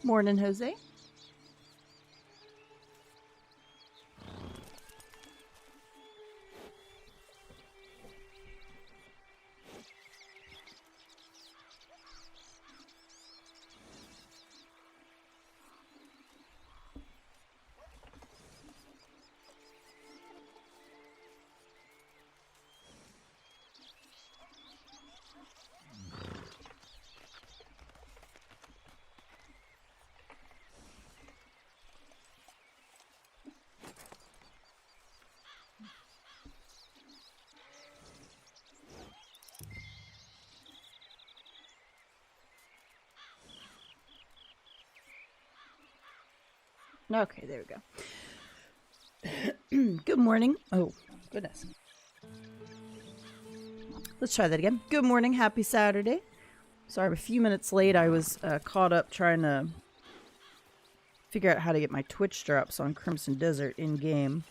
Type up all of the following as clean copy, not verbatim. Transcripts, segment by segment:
Morning, Jose. Okay, there we go. Good morning. Oh, goodness. Let's try that again. Good morning. Happy Saturday. Sorry, I'm a few minutes late. I was caught up trying to figure out how to get my Twitch drops on Crimson Desert in-game.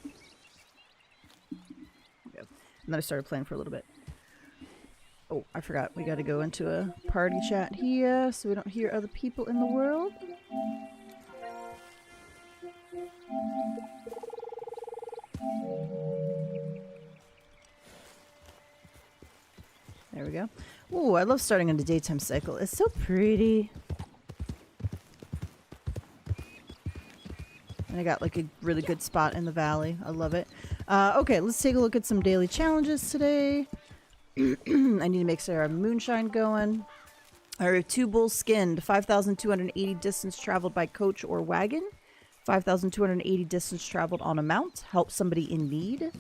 And then I started playing for a little bit. Oh, I forgot. We got to go into a party chat here so we don't hear other people in the world. There we go. Ooh, I love starting on the daytime cycle. It's so pretty. And I got like a really good spot in the valley. I love it. Okay, let's take a look at some daily challenges today. I need to make sure I have moonshine going. I have 2 bulls skinned. 5,280 distance traveled by coach or wagon. 5,280 distance traveled on a mount. Help somebody in need.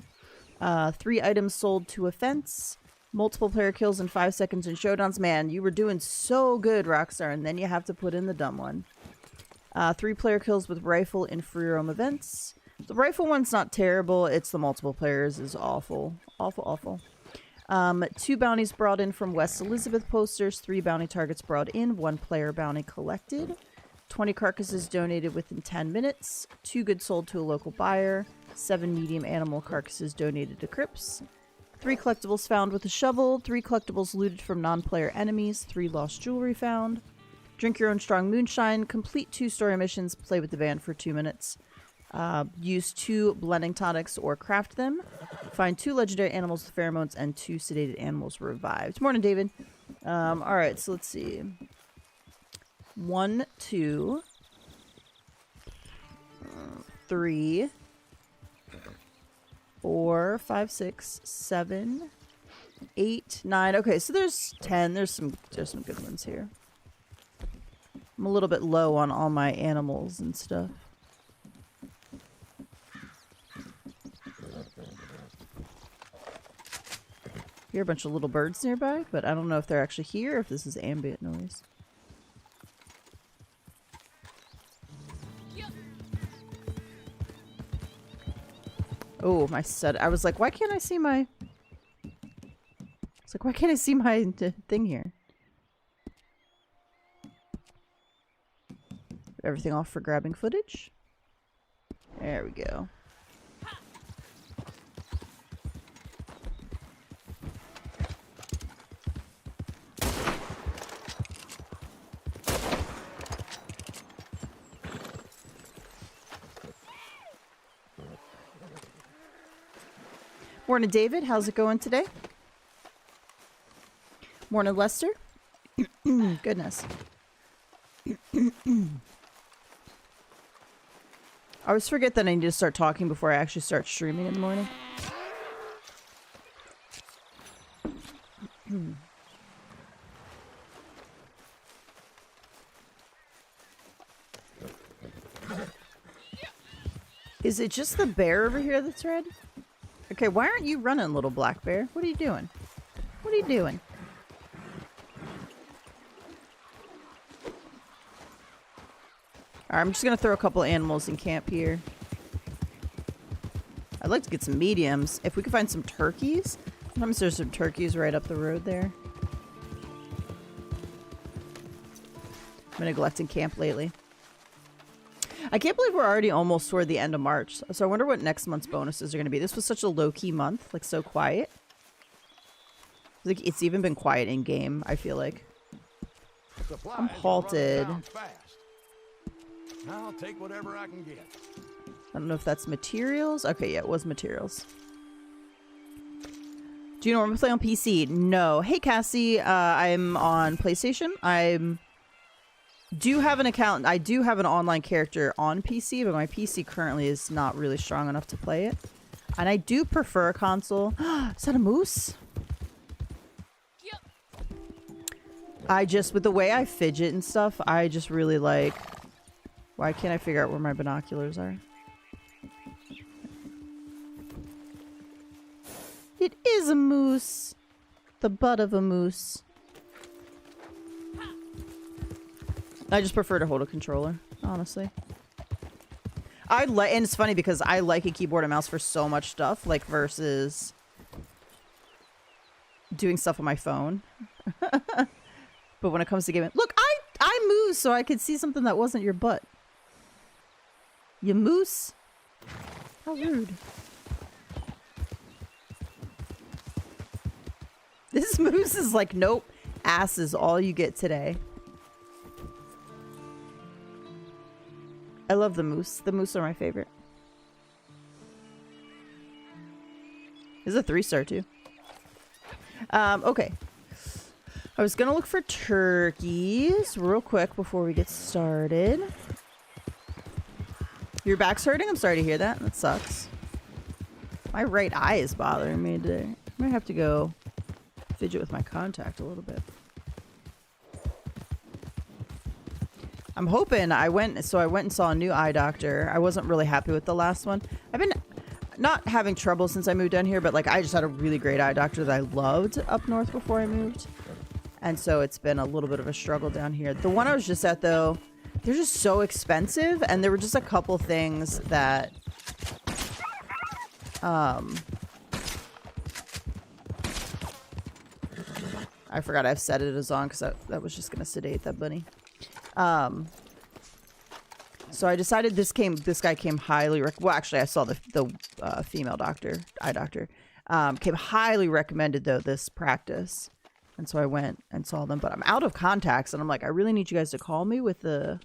3 items sold to a fence. Multiple player kills in 5 seconds in showdowns. Man, you were doing so good, Rockstar, and then you have to put in the dumb one. 3 player kills with rifle in free roam events. The rifle one's not terrible. It's the multiple players is awful. Awful, awful. 2 bounties brought in from West Elizabeth posters. 3 bounty targets brought in. 1 player bounty collected. 20 carcasses donated within 10 minutes. 2 goods sold to a local buyer. 7 medium animal carcasses donated to Crips. 3 collectibles found with a shovel. 3 collectibles looted from non-player enemies. 3 lost jewelry found. Drink your own strong moonshine. Complete 2 story missions. Play with the band for 2 minutes. Use 2 blending tonics or craft them. Find 2 legendary animals with pheromones and 2 sedated animals revived. Morning, David. Alright, so let's see. 1, 2, 3, 4, 5, 6, 7, 8, 9. Okay, so there's 10. There's some good ones here. I'm a little bit low on all my animals and stuff. Hear a bunch of little birds nearby, but I don't know if they're actually here or if this is ambient noise. Oh, my set. I was like, why can't I see my... It's like, why can't I see my thing here? Everything off for grabbing footage. There we go. Morning, David. How's it going today? Morning, Lester. Goodness. I always forget that I need to start talking before I actually start streaming in the morning. Is it just the bear over here that's red? Okay, why aren't you running, little black bear? What are you doing? What are you doing? Alright, I'm just gonna throw a couple of animals in camp here. I'd like to get some mediums. If we could find some turkeys. Sometimes there's some turkeys right up the road there. I've been neglecting camp lately. I can't believe we're already almost toward the end of March. So I wonder what next month's bonuses are going to be. This was such a low-key month. Like, so quiet. Like, it's even been quiet in-game, I feel like. I'm halted. I'll take whatever I can get. I don't know if that's materials. Okay, yeah, it was materials. Do you normally play on PC? No. Hey, Cassie. I'm on PlayStation. Do have an account. I do have an online character on PC, but my PC currently is not really strong enough to play it. And I do prefer a console. Is that a moose? I just, with the way I fidget and stuff, I just really like... Why can't I figure out where my binoculars are? It is a moose. The butt of a moose. I just prefer to hold a controller, honestly. And it's funny because I like a keyboard and mouse for so much stuff, like versus doing stuff on my phone. But when it comes to gaming, look, I moved so I could see something that wasn't your butt. You moose? How rude. This moose is like, nope, ass is all you get today. I love the moose. The moose are my favorite. This is a 3-star too. Okay. I was gonna look for turkeys real quick before we get started. Your back's hurting? I'm sorry to hear that. That sucks. My right eye is bothering me today. I might have to go fidget with my contact a little bit. I'm hoping I went and saw a new eye doctor. I wasn't really happy with the last one. I've been not having trouble since I moved down here, but like I just had a really great eye doctor that I loved up north before I moved. And so it's been a little bit of a struggle down here. The one I was just at though, they're just so expensive, and there were just a couple things that I forgot I've set it as on because that was just gonna sedate that bunny. So I decided this guy came highly well, actually I saw the female doctor, eye doctor, came highly recommended though this practice. And so I went and saw them, but I'm out of contacts and I'm like, I really need you guys to call me with the,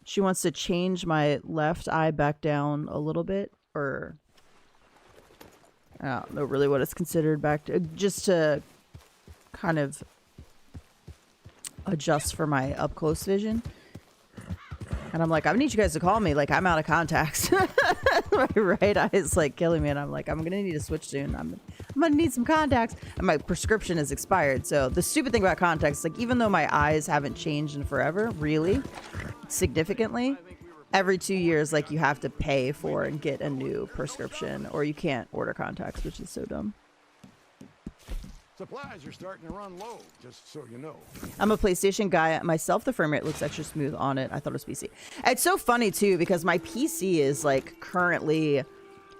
she wants to change my left eye back down a little bit, or I don't know really what it's considered back to, just to kind of adjust for my up close vision. And I'm like, I need you guys to call me. Like, I'm out of contacts. My right eye is like killing me. And I'm like, I'm going to need to switch soon. I'm going to need some contacts. And my prescription is expired. So the stupid thing about contacts, like, even though my eyes haven't changed in forever, really, significantly, every 2 years, like, you have to pay for and get a new prescription. Or you can't order contacts, which is so dumb. Supplies are starting to run low, just so you know. I'm a PlayStation guy myself. The frame rate looks extra smooth on it. I thought it was PC. It's so funny too because my PC is like currently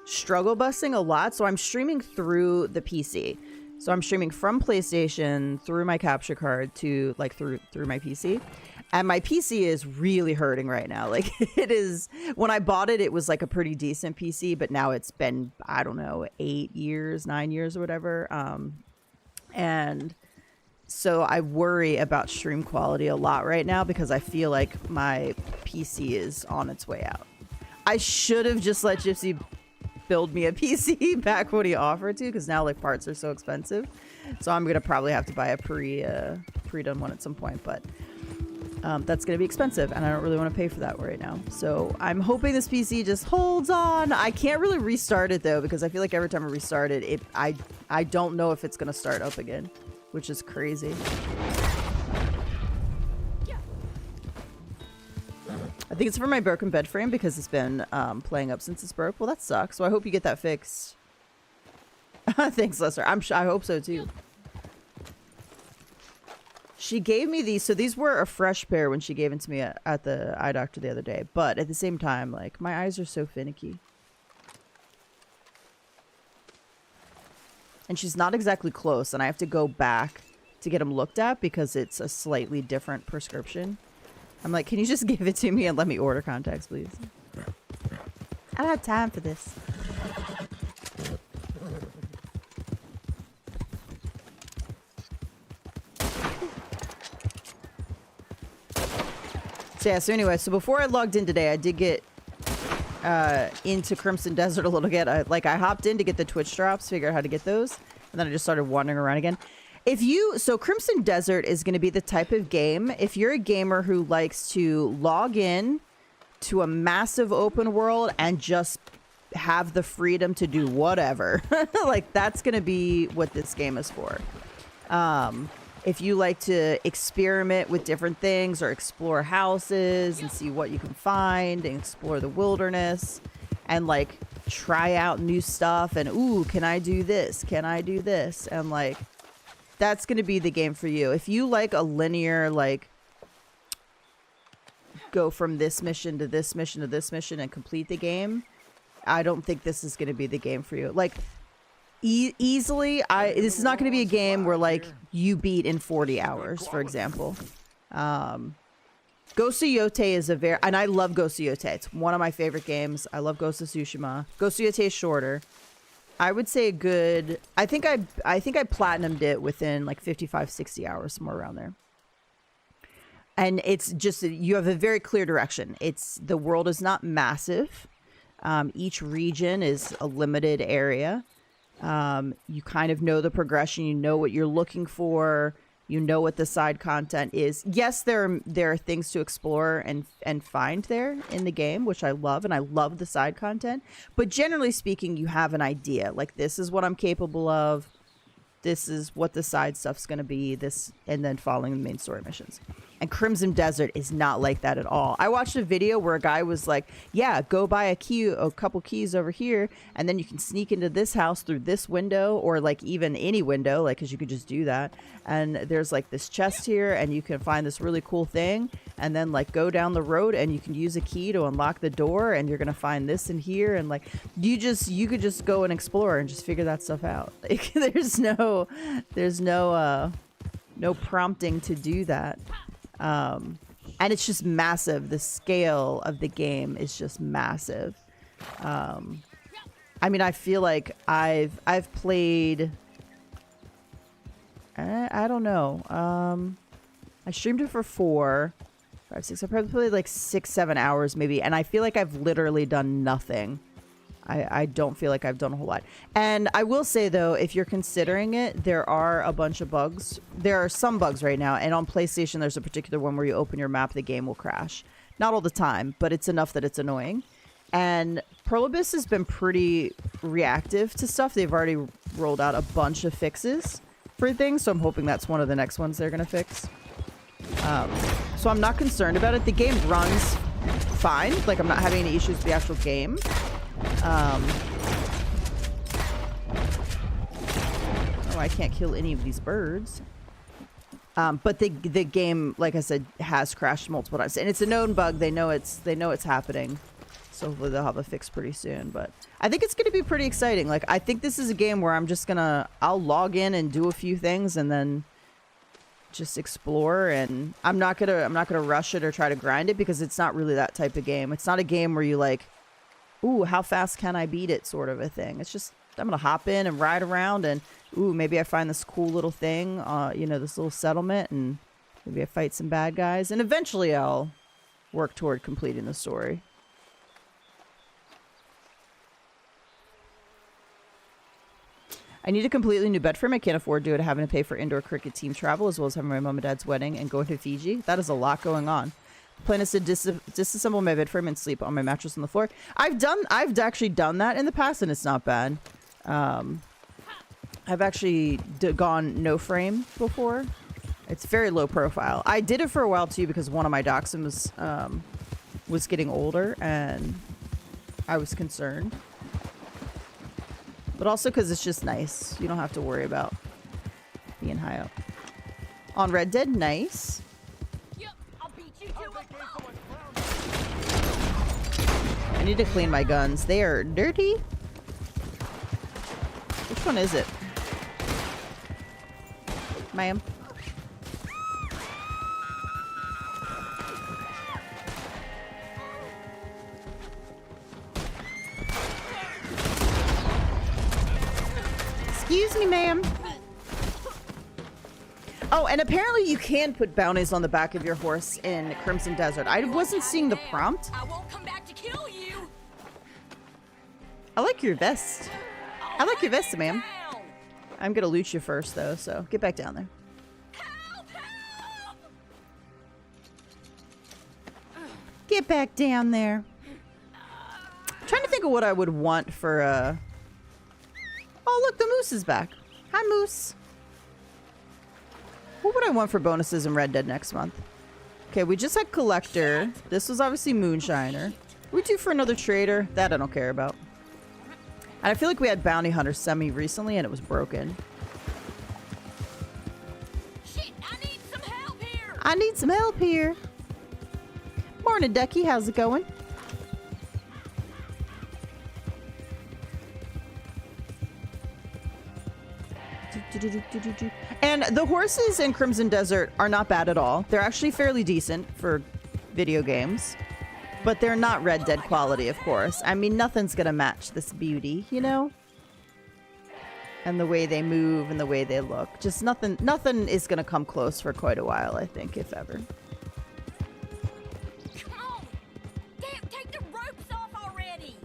struggle busing a lot. So I'm streaming through the PC. So I'm streaming from PlayStation through my capture card to like through my PC. And my PC is really hurting right now. Like it is, when I bought it, it was like a pretty decent PC, but now it's been, I don't know, 8 years, 9 years or whatever. And so I worry about stream quality a lot right now because I feel like my PC is on its way out. I should have just let Gypsy build me a PC back when he offered to, because now like parts are so expensive. So I'm gonna probably have to buy a pre-done one at some point, but that's gonna be expensive and I don't really want to pay for that right now. So I'm hoping this PC just holds on. I can't really restart it though because I feel like every time I restart it, I don't know if it's gonna start up again, which is crazy. I think it's for my broken bed frame because it's been playing up since it's broke. Well, that sucks. So I hope you get that fixed. Thanks, Lester. I hope so too. She gave me these, so these were a fresh pair when she gave them to me at the eye doctor the other day. But at the same time, like, my eyes are so finicky. And she's not exactly close, and I have to go back to get them looked at because it's a slightly different prescription. I'm like, can you just give it to me and let me order contacts, please? I don't have time for this. So yeah, so anyway, so before I logged in today, I did get into Crimson Desert a little bit. I hopped in to get the Twitch drops, figure out how to get those, and then I just started wandering around again. So Crimson Desert is going to be the type of game, if you're a gamer who likes to log in to a massive open world and just have the freedom to do whatever, like that's going to be what this game is for. If you like to experiment with different things or explore houses and see what you can find and explore the wilderness and like try out new stuff and, ooh, can I do this? Can I do this? And like, that's going to be the game for you. If you like a linear, like go from this mission to this mission to this mission and complete the game, I don't think this is going to be the game for you. Like, easily, this is not going to be a game where like you beat in 40 hours, for example. Ghost of Yote is and I love Ghost of Yote. It's one of my favorite games. I love Ghost of Tsushima. Ghost of Yote is shorter. I would say a good, I think I platinumed it within like 55, 60 hours, somewhere around there. And it's just, you have a very clear direction. The world is not massive. Each region is a limited area. You kind of know the progression. You know what you're looking for. You know what the side content is. Yes, there are things to explore and find there in the game, which I love, and I love the side content. But generally speaking, you have an idea. Like, this is what I'm capable of. This is what the side stuff's going to be. This, and then following the main story missions. And Crimson Desert is not like that at all. I watched a video where a guy was like, yeah, go buy a couple keys over here, and then you can sneak into this house through this window, or like even any window, like, because you could just do that. And there's like this chest here, and you can find this really cool thing, and then like go down the road, and you can use a key to unlock the door, and you're gonna find this in here, and like you could just go and explore and just figure that stuff out. Like, there's no prompting to do that. And it's just massive. The scale of the game is just massive. I mean, I feel like I've played, I don't know. I streamed it for 4, 5, 6. I probably played like 6, 7 hours maybe. And I feel like I've literally done nothing. I don't feel like I've done a whole lot. And I will say, though, if you're considering it, there are a bunch of bugs. There are some bugs right now. And on PlayStation, there's a particular one where you open your map, the game will crash. Not all the time, but it's enough that it's annoying. And Prolobis has been pretty reactive to stuff. They've already rolled out a bunch of fixes for things. So I'm hoping that's one of the next ones they're going to fix. So I'm not concerned about it. The game runs fine. Like, I'm not having any issues with the actual game. Oh, I can't kill any of these birds. But the game, like I said, has crashed multiple times, and it's a known bug. They know it's happening, so hopefully they'll have a fix pretty soon. But I think it's going to be pretty exciting. Like, I think this is a game where I'll log in and do a few things, and then just explore. And I'm not gonna rush it or try to grind it, because it's not really that type of game. It's not a game where you like, ooh, how fast can I beat it, sort of a thing. It's just, I'm going to hop in and ride around, and, ooh, maybe I find this cool little thing, this little settlement, and maybe I fight some bad guys, and eventually I'll work toward completing the story. I need a completely new bed frame. I can't afford to do it, having to pay for indoor cricket team travel, as well as having my mom and dad's wedding and going to Fiji. That is a lot going on. Plan is to disassemble my bed frame and sleep on my mattress on the floor. I've actually done that in the past, and it's not bad. I've actually gone no frame before. It's very low profile. I did it for a while too, because one of my dachshunds was getting older, and I was concerned. But also because it's just nice. You don't have to worry about being high up. On Red Dead, nice. I need to clean my guns. They are dirty. Which one is it? Ma'am. Excuse me, ma'am. Oh, and apparently you can put bounties on the back of your horse in Crimson Desert. I wasn't seeing the prompt. I won't come back to kill you. I like your vest. I like your vest, ma'am. Down. I'm gonna loot you first, though, so get back down there. Help! Help! Get back down there. Trying to think of what I would want for, Oh, look, the moose is back. Hi, moose. What would I want for bonuses in Red Dead next month? Okay, we just had Collector. This was obviously Moonshiner. We due for another Trader? That I don't care about. And I feel like we had Bounty Hunter semi recently and it was broken. Shit! I need some help here. I need some help here. Morning, Ducky. How's it going? And the horses in Crimson Desert are not bad at all. They're actually fairly decent for video games. But they're not Red Dead quality, of course. I mean, nothing's gonna match this beauty, you know? And the way they move and the way they look. Just nothing is gonna come close for quite a while, I think, if ever. Come on! Damn, take the ropes off already.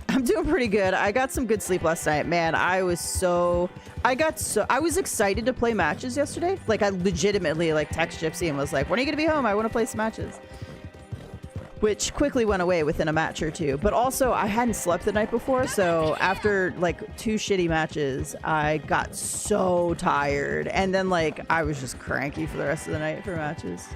I'm doing pretty good. I got some good sleep last night. Man, I was excited to play matches yesterday. Like, I legitimately, like, text Gypsy and was like, when are you gonna be home? I want to play some matches. Which quickly went away within a match or two. But also, I hadn't slept the night before, so after, like, 2 shitty matches, I got so tired. And then, like, I was just cranky for the rest of the night for matches.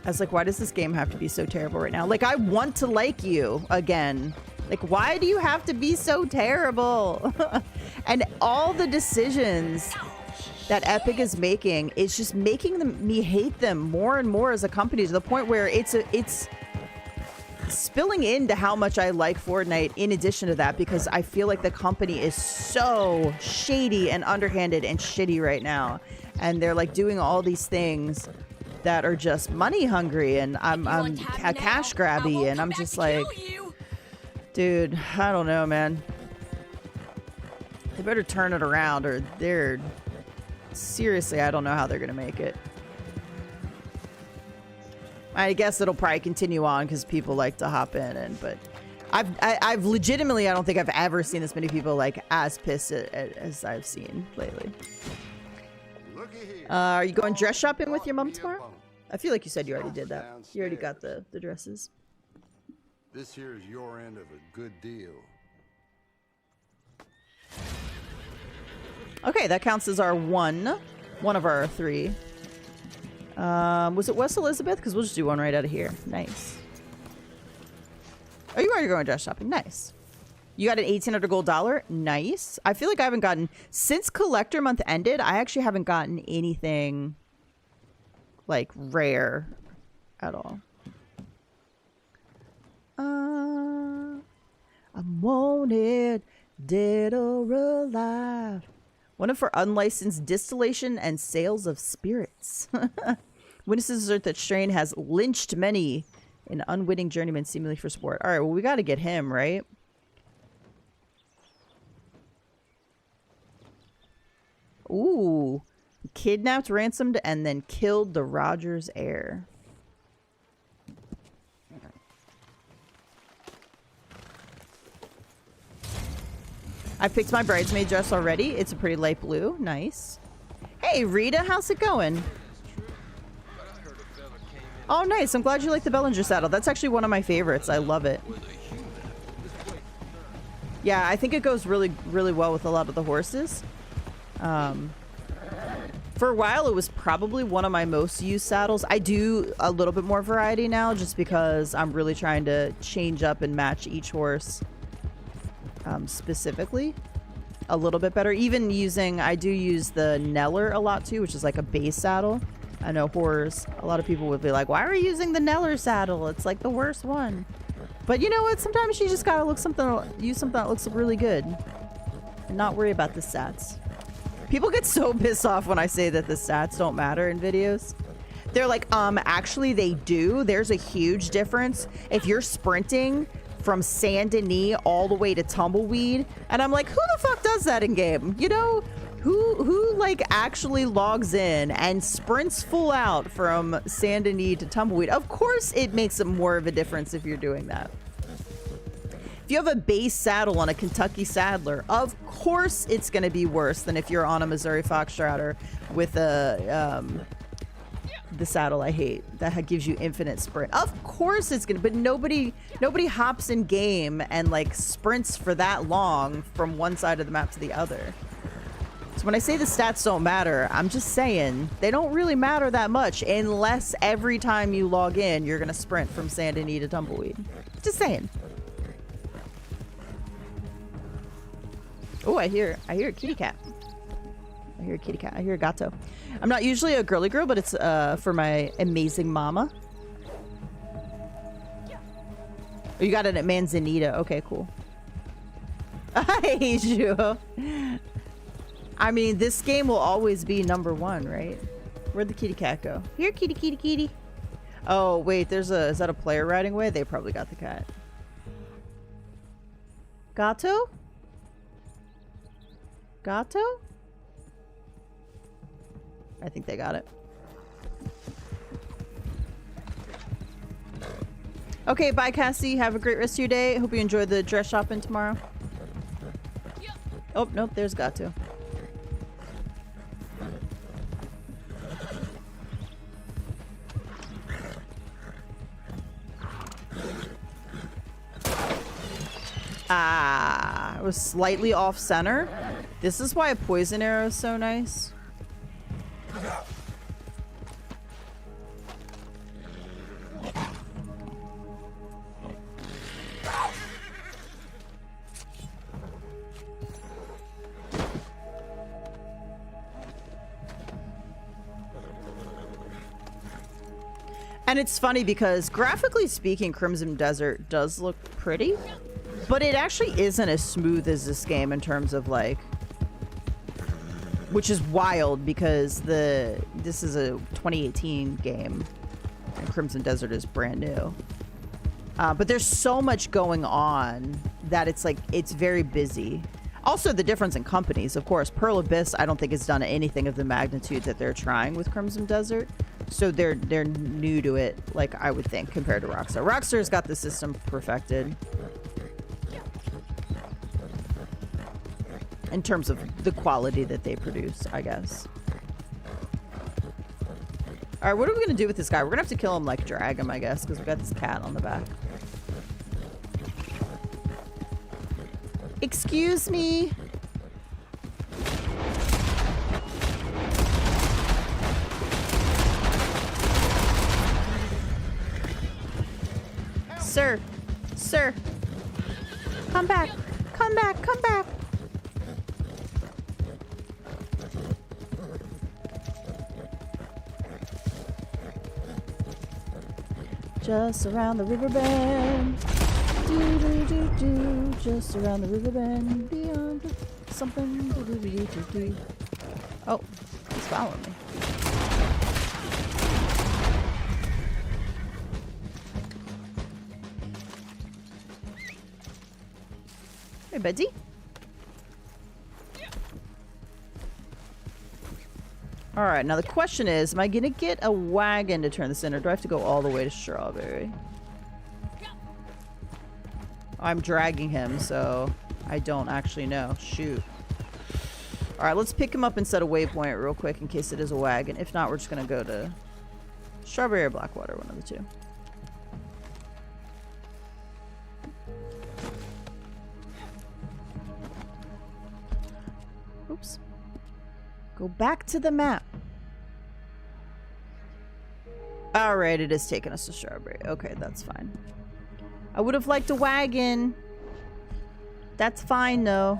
I was like, why does this game have to be so terrible right now? Like, I want to like you again. Like, why do you have to be so terrible? And all the decisions that Epic is making is just making me hate them more and more as a company, to the point where it's spilling into how much I like Fortnite in addition to that, because I feel like the company is so shady and underhanded and shitty right now. And they're like doing all these things that are just money hungry, and I'm cash grabby, and I'm just like, dude, I don't know, man. They better turn it around, or they're seriously, I don't know how they're gonna make it. I guess it'll probably continue on because people like to hop in, and but I've legitimately, I don't think I've ever seen this many people like as pissed as I've seen lately. Are you going dress shopping with your mom tomorrow? I feel like you said you already did that. You already got the dresses. This here is your end of a good deal. Okay, that counts as our one of our 3. Was it West Elizabeth? Because we'll just do one right out of here. Nice. Oh, you are going dress shopping. Nice. You got an 1,800 gold dollar. Nice. I feel like I haven't gotten, since collector month ended, I actually haven't gotten anything like rare at all. I'm wanted, dead or alive. One for unlicensed distillation and sales of spirits. Witnesses assert that Strain has lynched many an unwitting journeyman seemingly for sport. All right, well, we got to get him, right? Ooh. Kidnapped, ransomed, and then killed the Rogers heir. I picked my bridesmaid dress already. It's a pretty light blue. Nice. Hey, Rita, how's it going? Oh, nice. I'm glad you like the Bellinger saddle. That's actually one of my favorites. I love it. Yeah, I think it goes really, really well with a lot of the horses. For a while, it was probably one of my most used saddles. I do a little bit more variety now just because I'm really trying to change up and match each horse specifically a little bit better. Even using, I do use the Neller a lot too, which is like a base saddle. I know horrors, a lot of people would be like, why are you using the Neller saddle? It's like the worst one. But you know what? Sometimes you just gotta use something that looks really good and not worry about the stats. People get so pissed off when I say that the stats don't matter in videos. They're like, actually they do. There's a huge difference if you're sprinting from Saint Denis all the way to Tumbleweed. And I'm like, who the fuck does that in game? You know, Who like actually logs in and sprints full out from Saint Denis to Tumbleweed? Of course it makes it more of a difference if you're doing that. If you have a base saddle on a Kentucky Saddler, of course it's going to be worse than if you're on a Missouri Foxtrotter with a the saddle I hate that gives you infinite sprint. Of course it's gonna, but nobody hops in game and like sprints for that long from one side of the map to the other. So when I say the stats don't matter, I'm just saying they don't really matter that much unless every time you log in you're gonna sprint from Saint Denis to Tumbleweed. Just saying. Oh, I hear a kitty cat. I hear a kitty cat. I hear a gato. I'm not usually a girly girl, but it's for my amazing mama. Oh, you got it at Manzanita. Okay, cool. I hate you. I mean, this game will always be #1, right? Where'd the kitty cat go? Here, kitty, kitty, kitty. Oh, wait, is that a player riding away? They probably got the cat. Gato? Gato? I think they got it. Okay, bye, Cassie. Have a great rest of your day. Hope you enjoy the dress shopping tomorrow. Oh, nope, there's Gato. Ah, it was slightly off center. This is why a poison arrow is so nice. And it's funny because graphically speaking, Crimson Desert does look pretty, but it actually isn't as smooth as this game in terms of like, which is wild because this is a 2018 game and Crimson Desert is brand new. But there's so much going on that it's like, it's very busy. Also the difference in companies, of course, Pearl Abyss, I don't think has done anything of the magnitude that they're trying with Crimson Desert. So they're new to it, like I would think, compared to Rockstar. Rockstar's got the system perfected in terms of the quality that they produce, I guess. All right, what are we gonna do with this guy? We're gonna have to kill him, like drag him, I guess, because we got this cat on the back. Excuse me. Sir, sir, come back, come back, come back. Just around the river bend. Do, do, do, do. Just around the river bend. Beyond something. Do, do, do, do, do, do. Oh, he's following me. Hey, Betty. All right, now the question is, am I gonna get a wagon to turn this in, or do I have to go all the way to Strawberry? I'm dragging him, so I don't actually know. Shoot. All right, let's pick him up and set a waypoint real quick in case it is a wagon. If not, we're just gonna go to Strawberry or Blackwater, one of the two. Oops. Go back to the map. All right, it is taking us to Strawberry. Okay, that's fine. I would have liked a wagon. That's fine, though.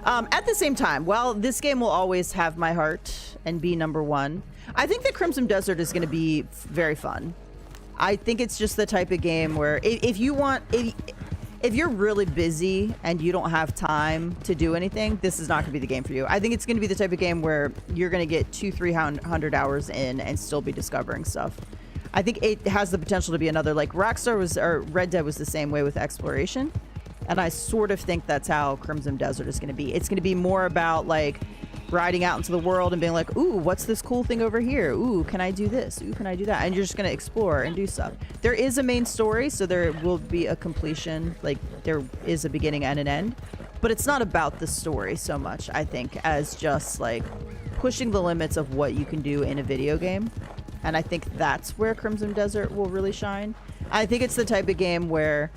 At the same time, while this game will always have my heart and be #1, I think that Crimson Desert is going to be very fun. I think it's just the type of game where if you're really busy and you don't have time to do anything, this is not going to be the game for you. I think it's going to be the type of game where you're going to get 200-300 hours in and still be discovering stuff. I think it has the potential to be another, like Rockstar was, or Red Dead was the same way with exploration. And I sort of think that's how Crimson Desert is going to be. It's going to be more about like riding out into the world and being like, ooh, what's this cool thing over here? Ooh, can I do this? Ooh, can I do that? And you're just going to explore and do stuff. There is a main story, so there will be a completion. Like, there is a beginning and an end. But it's not about the story so much, I think, as just like pushing the limits of what you can do in a video game. And I think that's where Crimson Desert will really shine. I think it's the type of game where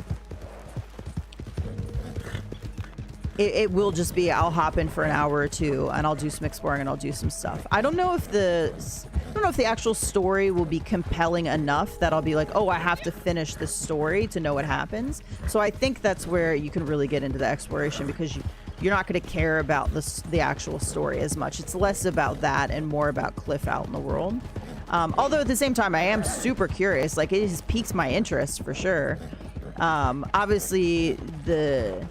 it will just be, I'll hop in for an hour or two and I'll do some exploring and I'll do some stuff. I don't know if the actual story will be compelling enough that I'll be like, oh, I have to finish this story to know what happens. So I think that's where you can really get into the exploration, because you're not going to care about the actual story as much. It's less about that and more about Cliff out in the world. Although at the same time, I am super curious. Like, it has piqued my interest for sure. Obviously, the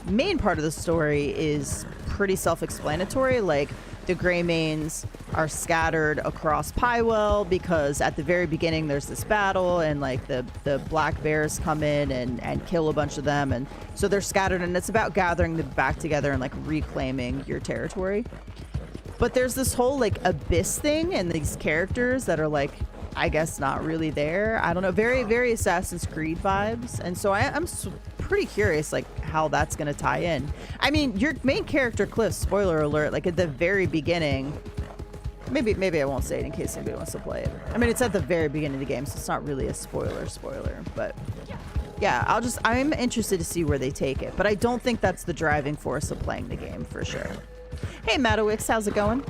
main part of the story is pretty self-explanatory. Like, the Greymanes are scattered across Pywell because at the very beginning there's this battle, and like the black bears come in and kill a bunch of them, and so they're scattered, and it's about gathering them back together and like reclaiming your territory. But there's this whole like abyss thing and these characters that are like, I guess not really there. I don't know, very, very Assassin's Creed vibes. And so I'm pretty curious like how that's going to tie in. I mean, your main character, Cliff, spoiler alert, like at the very beginning, maybe I won't say it in case anybody wants to play it. I mean, it's at the very beginning of the game, so it's not really a spoiler, but yeah, I'm interested to see where they take it. But I don't think that's the driving force of playing the game for sure. Hey, Madowix, how's it going?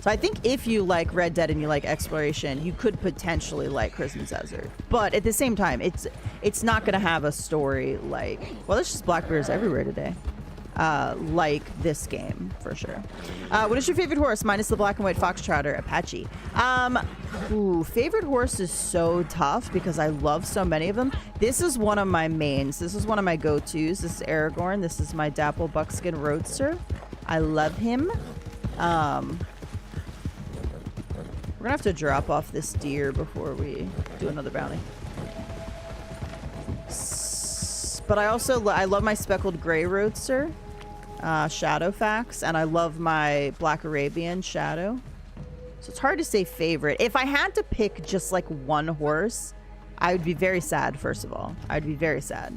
So I think if you like Red Dead and you like exploration, you could potentially like Crimson Desert. But at the same time, it's not going to have a story like, well, there's just black bears everywhere today. Like this game, for sure. What is your favorite horse, minus the black and white foxtrotter? Apache. Favorite horse is so tough because I love so many of them. This is one of my mains. This is one of my go-tos. This is Aragorn. This is my dapple buckskin roadster. I love him. We're gonna have to drop off this deer before we do another bounty. But I love my speckled gray roadster, Shadowfax, and I love my Black Arabian Shadow. So it's hard to say favorite. If I had to pick just like one horse, I would be very sad, first of all. I'd be very sad.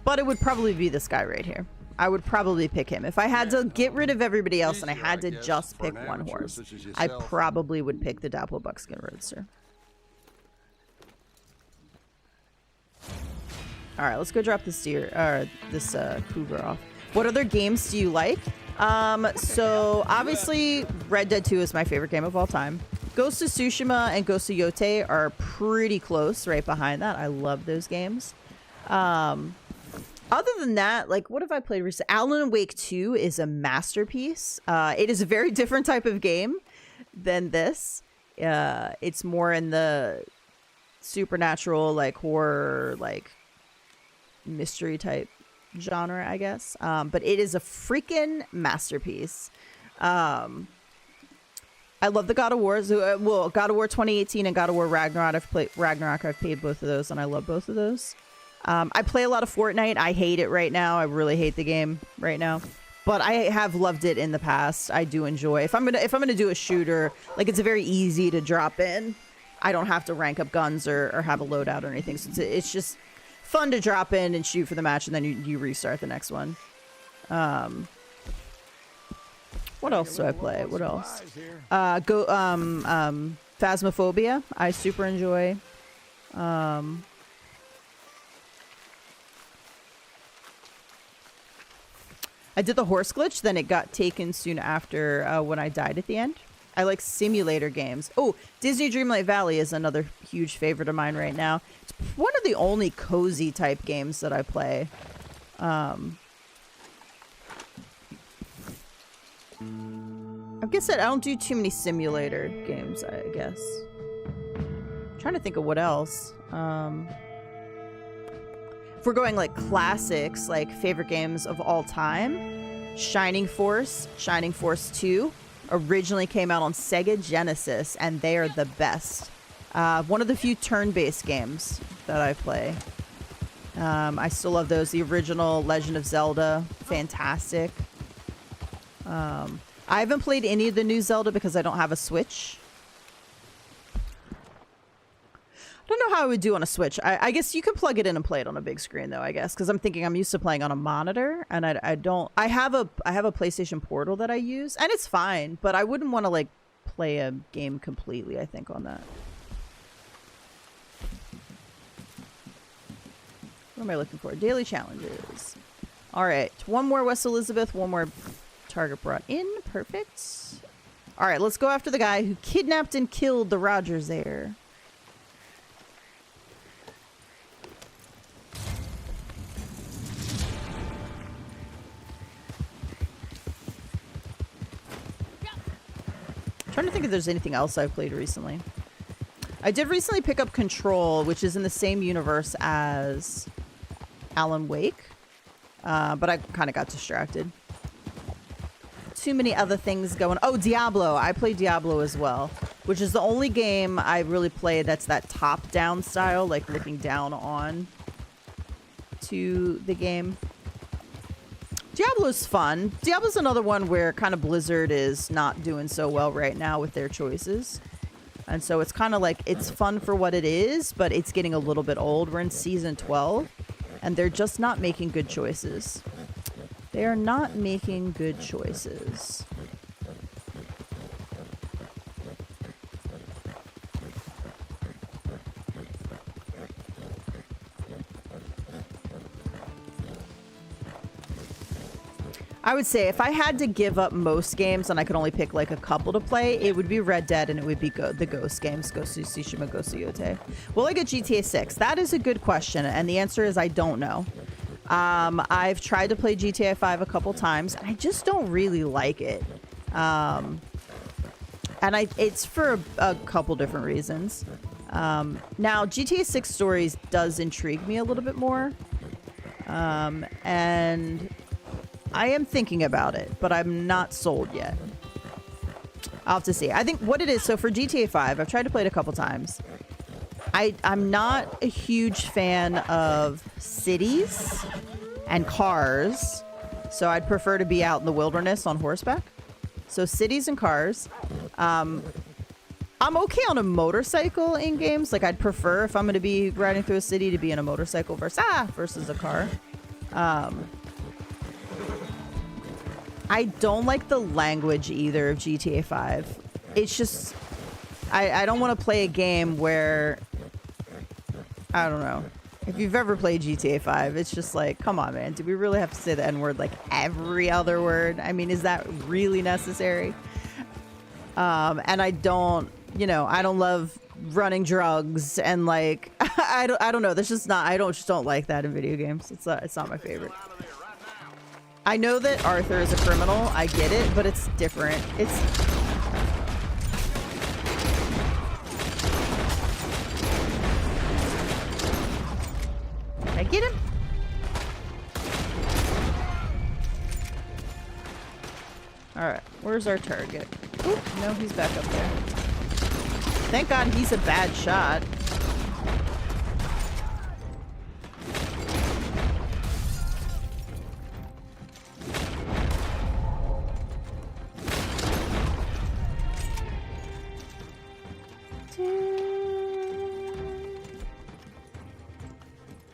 But it would probably be this guy right here. I would probably pick him. If I had to get rid of everybody else and I had to just pick one horse, I probably would pick the dapple buckskin roadster. All right, let's go drop this cougar off. What other games do you like? So obviously Red Dead 2 is my favorite game of all time. Ghost of Tsushima and Ghost of Yote are pretty close right behind that. I love those games. Other than that, like, what have I played recently? Alan Wake 2 is a masterpiece. It is a very different type of game than this. It's more in the supernatural, like, horror, like, mystery type genre, I guess. But it is a freaking masterpiece. I love the God of Wars. Well, God of War 2018 and God of War Ragnarok. I've played both of those, and I love both of those. I play a lot of Fortnite. I hate it right now. I really hate the game right now. But I have loved it in the past. I do enjoy. If I'm gonna do a shooter, like, it's very easy to drop in. I don't have to rank up guns or have a loadout or anything. So it's just fun to drop in and shoot for the match, and then you restart the next one. What else do I play? What else? Phasmophobia. I super enjoy. I did the horse glitch, then it got taken soon after when I died at the end. I like simulator games. Oh, Disney Dreamlight Valley is another huge favorite of mine right now. It's one of the only cozy type games that I play. I guess I don't do too many simulator games, I guess. I'm trying to think of what else. If we're going like classics, like favorite games of all time, Shining Force 2 originally came out on Sega Genesis, and they are the best. One of the few turn-based games that I play. I still love those. The original Legend of Zelda, fantastic. I haven't played any of the new Zelda because I don't have a Switch. I don't know how I would do on a Switch. I guess you can plug it in and play it on a big screen though, I guess, because I'm thinking I'm used to playing on a monitor, and I have a PlayStation Portal that I use, and it's fine, but I wouldn't want to like play a game completely, I think, on that. What am I looking for? Daily challenges. All right, one more West Elizabeth, one more target brought in. Perfect. All right, let's go after the guy who kidnapped and killed the Rogers there. I'm trying to think if there's anything else I've played recently. I did recently pick up Control, which is in the same universe as Alan Wake, but I kind of got distracted. Too many other things going. Oh, Diablo. I played Diablo as well, which is the only game I really played that's that top-down style, like looking down on to the game. Diablo's fun. Diablo's another one where kind of Blizzard is not doing so well right now with their choices. And so it's kind of like, it's fun for what it is, but it's getting a little bit old. We're in season 12, and they're just not making good choices. They are not making good choices. I would say if I had to give up most games and I could only pick like a couple to play, it would be Red Dead and it would be the Ghost games, Ghost of Tsushima, Ghost of Yote. Will I get GTA 6? That is a good question, and the answer is I don't know. I've tried to play GTA 5 a couple times, and I just don't really like it. And it's for a couple different reasons. Now, GTA 6 Stories does intrigue me a little bit more. And I am thinking about it, but I'm not sold yet. I'll have to see. I think what it is, so for GTA 5, I've tried to play it a couple times. I'm not a huge fan of cities and cars, so I'd prefer to be out in the wilderness on horseback. So cities and cars. I'm okay on a motorcycle in games. Like, I'd prefer, if I'm going to be riding through a city, to be in a motorcycle versus a car. I don't like the language either of GTA 5. It's just, I don't want to play a game where, I don't know. If you've ever played GTA 5, it's just like, come on, man. Do we really have to say the N-word like every other word? I mean, is that really necessary? And I don't, I don't love running drugs and like, I don't know. That's just not, I just don't like that in video games. It's not my favorite. I know that Arthur is a criminal. I get it, but it's different. Can I get him? Alright, where's our target? Oop, no, he's back up there. Thank God he's a bad shot.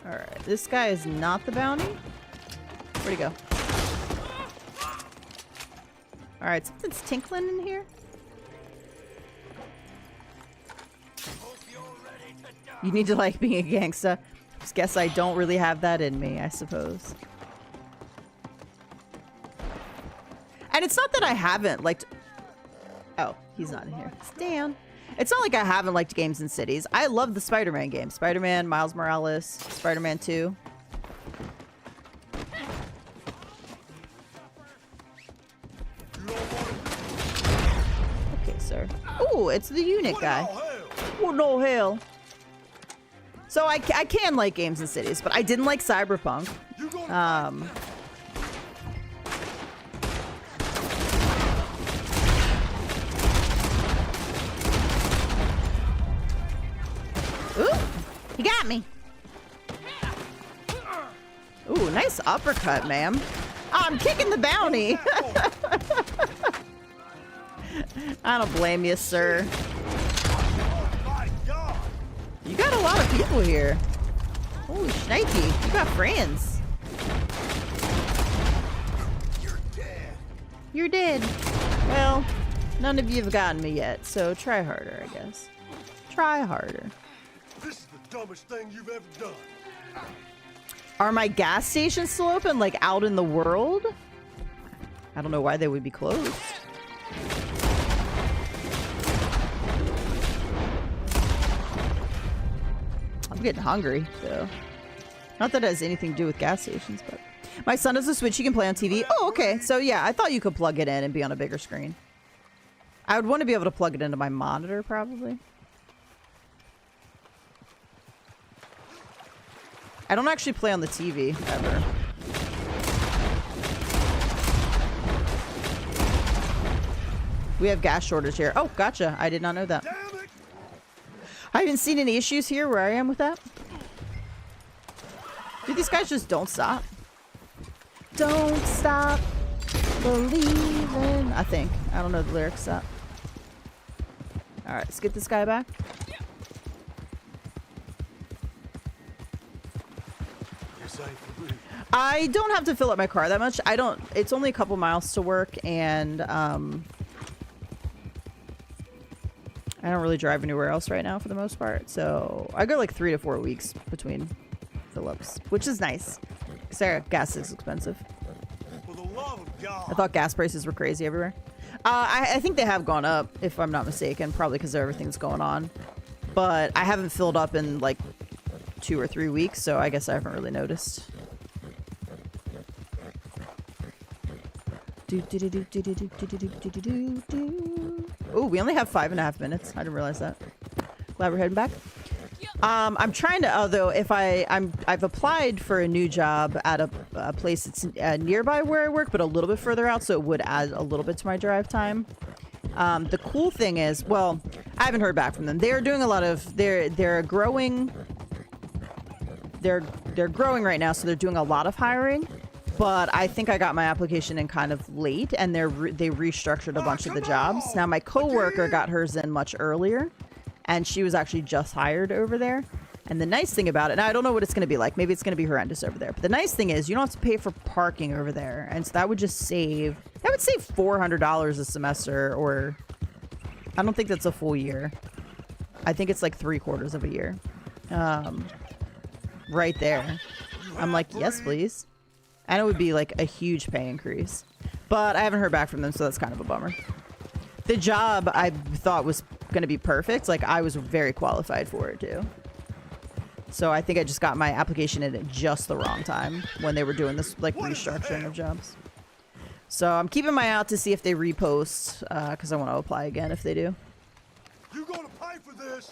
Alright, this guy is not the bounty. Where'd he go? Alright, something's tinkling in here. You need to like being a gangsta. Just guess I don't really have that in me, I suppose. And it's not that I haven't liked... Oh, he's not in here. Stan. It's not like I haven't liked games in cities. I love the Spider-Man games. Spider-Man, Miles Morales, Spider-Man 2. Okay, sir. Ooh, it's the unit guy. Oh, no hell. So I can like games in cities, but I didn't like Cyberpunk. Ooh, he got me. Nice uppercut, ma'am. I'm kicking the bounty. I don't blame you, sir. You got a lot of people here. Holy shnikey, you got friends. You're dead. Well, none of you have gotten me yet, so try harder, I guess. Try harder. This is the dumbest thing you've ever done. Are my gas stations still open, like out in the world? I don't know why they would be closed. I'm getting hungry, so. Not that it has anything to do with gas stations, but. My son has a Switch he can play on TV. Oh, okay. So yeah, I thought you could plug it in and be on a bigger screen. I would want to be able to plug it into my monitor, probably. I don't actually play on the TV, ever. We have gas shortage here. Oh, gotcha. I did not know that. I haven't seen any issues here where I am with that. Dude, these guys just don't stop. Don't stop believing. I think. I don't know the lyrics up. Alright, let's get this guy back. I don't have to fill up my car that much. It's only a couple miles to work, and I don't really drive anywhere else right now for the most part. So I go like 3 to 4 weeks between fill-ups, which is nice. Sarah, gas is expensive. For the love of God. I thought gas prices were crazy everywhere. I think they have gone up, if I'm not mistaken, probably because of everything's going on. But I haven't filled up in like 2 or 3 weeks, so I guess I haven't really noticed. Oh, we only have 5.5 minutes. I didn't realize that. Glad we're heading back. I'm trying to, although if I've applied for a new job at a place that's nearby where I work, but a little bit further out, so it would add a little bit to my drive time. The cool thing is, well, I haven't heard back from them. They're doing a lot of, they're growing right now, so they're doing a lot of hiring. But I think I got my application in kind of late, and they restructured a bunch of the jobs. Now my coworker got hers in much earlier, and she was actually just hired over there. And the nice thing about it, and I don't know what it's going to be like. Maybe it's going to be horrendous over there. But the nice thing is you don't have to pay for parking over there, and so that would just save $400 a semester, or I don't think that's a full year. I think it's like 3/4 of a year. Right there. I'm like, yes, please. And it would be like a huge pay increase. But I haven't heard back from them, so that's kind of a bummer. The job I thought was going to be perfect. Like, I was very qualified for it, too. So I think I just got my application in at just the wrong time when they were doing this, like, restructuring of jobs. So I'm keeping my eye out to see if they repost, because I want to apply again if they do. You gonna pay for this?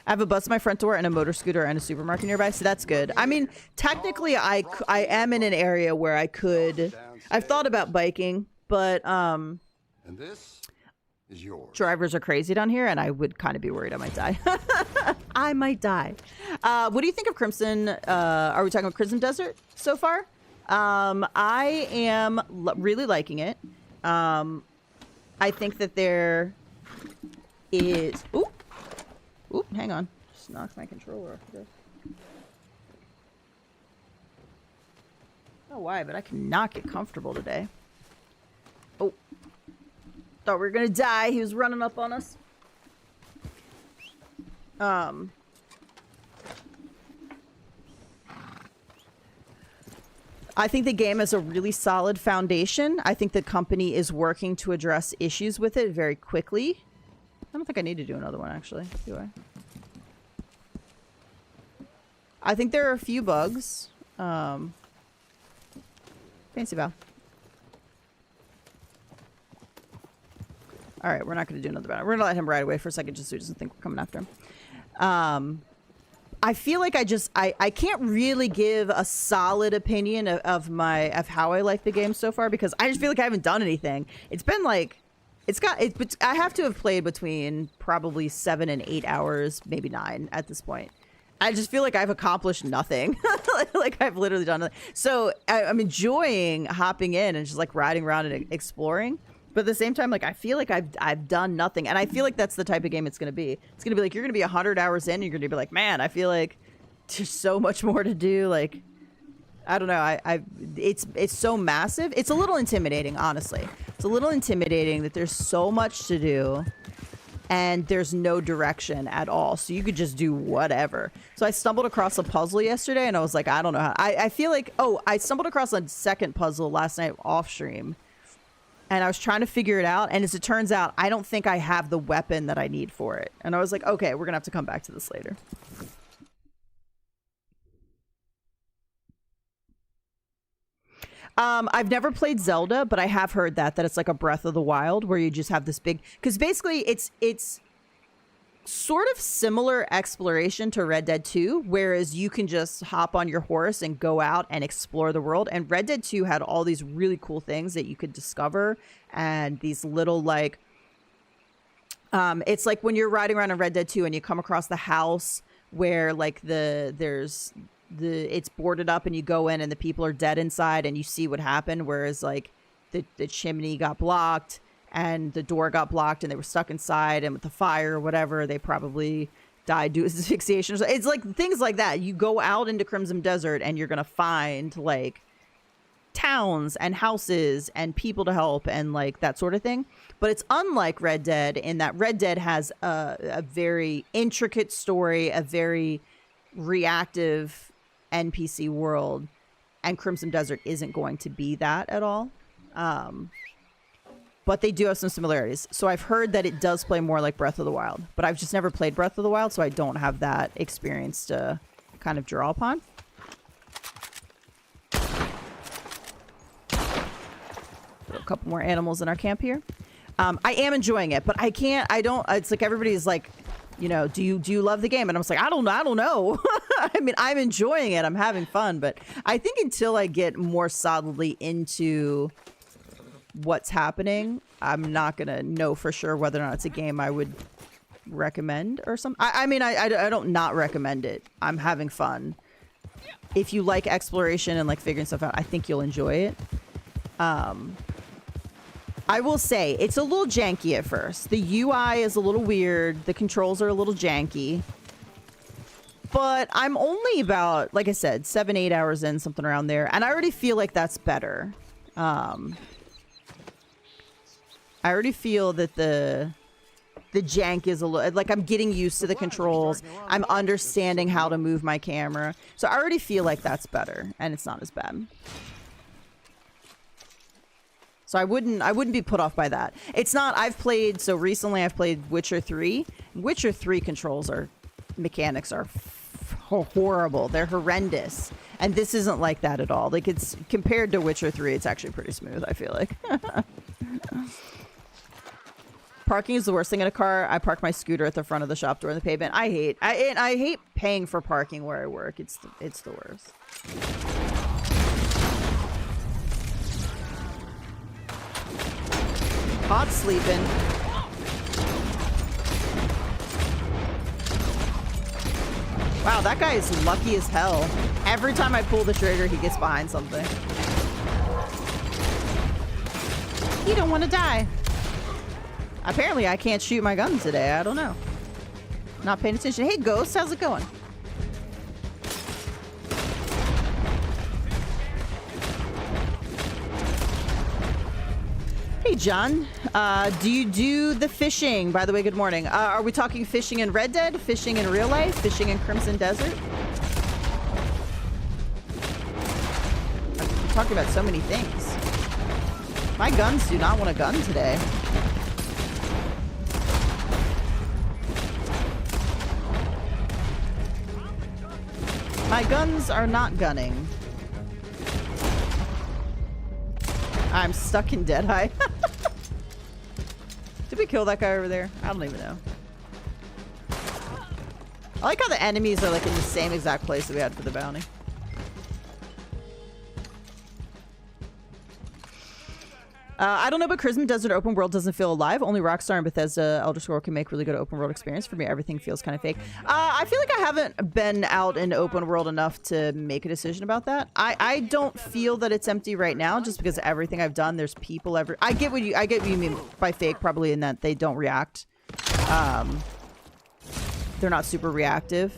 I have a bus in my front door and a motor scooter and a supermarket nearby, so that's good. I mean, technically, I am in an area where I could. I've thought about biking, but And this is yours. drivers are crazy down here, and I would kind of be worried I might die. I might die. What do you think of Crimson? Are we talking about Crimson Desert so far? I am really liking it. I think that there is. Oop, hang on. Just knocked my controller off this. I don't know why, but I cannot get comfortable today. Oh. Thought we were gonna die. He was running up on us. I think the game has a really solid foundation. I think the company is working to address issues with it very quickly. I don't think I need to do another one, actually, do I? I think there are a few bugs. Fancy Val. Alright, we're not going to do another battle. We're going to let him ride away for a second just so he doesn't think we're coming after him. I feel like I can't really give a solid opinion of how I like the game so far because I just feel like I haven't done anything. It's been like... I have to have played between probably 7 and 8 hours, maybe 9 at this point. I just feel like I've accomplished nothing. Like I've literally done nothing. So I'm enjoying hopping in and just like riding around and exploring. But at the same time, like I feel like I've done nothing. And I feel like that's the type of game it's going to be. It's going to be like, you're going to be 100 hours in and you're going to be like, man, I feel like there's so much more to do. Like, I don't know. It's so massive. It's a little intimidating, honestly. It's a little intimidating that there's so much to do and there's no direction at all. So you could just do whatever. So I stumbled across a puzzle yesterday and I was like, I don't know how. I feel like, oh, I stumbled across a second puzzle last night off stream. And I was trying to figure it out. And as it turns out, I don't think I have the weapon that I need for it. And I was like, okay, we're going to have to come back to this later. I've never played Zelda, but I have heard that it's like a Breath of the Wild where you just have this big, because basically it's sort of similar exploration to Red Dead 2, whereas you can just hop on your horse and go out and explore the world. And Red Dead 2 had all these really cool things that you could discover, and these little like it's like when you're riding around in Red Dead 2 and you come across the house where like it's boarded up and you go in and the people are dead inside and you see what happened, whereas like the chimney got blocked and the door got blocked and they were stuck inside, and with the fire or whatever they probably died due to asphyxiation. So it's like things like that. You go out into Crimson Desert and you're gonna find like towns and houses and people to help and like that sort of thing. But it's unlike Red Dead in that Red Dead has a very intricate story, a very reactive NPC world, and Crimson Desert isn't going to be that at all. But they do have some similarities. So I've heard that it does play more like Breath of the Wild, but I've just never played Breath of the Wild, so I don't have that experience to kind of draw upon. Put a couple more animals in our camp here. I am enjoying it, but it's like everybody's like, you know, do you love the game? And I'm just like, I don't know. I mean, I'm enjoying it. I'm having fun, but I think until I get more solidly into what's happening, I'm not gonna know for sure whether or not it's a game I would recommend or something. I mean, I don't not recommend it. I'm having fun. If you like exploration and like figuring stuff out, I think you'll enjoy it. I will say it's a little janky at first. The UI is a little weird. The controls are a little janky. But I'm only about, like I said, 7-8 hours in, something around there. And I already feel like that's better. I already feel that the jank is a little, like I'm getting used to the controls. I'm understanding how to move my camera. So I already feel like that's better and it's not as bad. So I wouldn't be put off by that. It's not, recently I've played Witcher 3. Witcher 3 mechanics are horrible. They're horrendous. And this isn't like that at all. Like it's, compared to Witcher 3, it's actually pretty smooth, I feel like. Parking is the worst thing in a car. I park my scooter at the front of the shop door in the pavement. I hate paying for parking where I work. It's the worst. Hot sleeping. Wow, that guy is lucky as hell. Every time I pull the trigger, he gets behind something. You don't want to die. Apparently, I can't shoot my gun today. I don't know. Not paying attention. Hey, Ghost, how's it going? Hey, John. Do you do the fishing? By the way, good morning. Are we talking fishing in Red Dead? Fishing in real life? Fishing in Crimson Desert? We're talking about so many things. My guns do not want a gun today. My guns are not gunning. I'm stuck in Deadeye. Did we kill that guy over there? I don't even know. I like how the enemies are like in the same exact place that we had for the bounty. I don't know, but Crimson Desert open world doesn't feel alive. Only Rockstar and Bethesda Elder Scrolls can make really good open world experience. For me, everything feels kind of fake. I feel like I haven't been out in open world enough to make a decision about that. I don't feel that it's empty right now, just because everything I've done, there's people every. I get what you mean by fake, probably in that they don't react. They're not super reactive.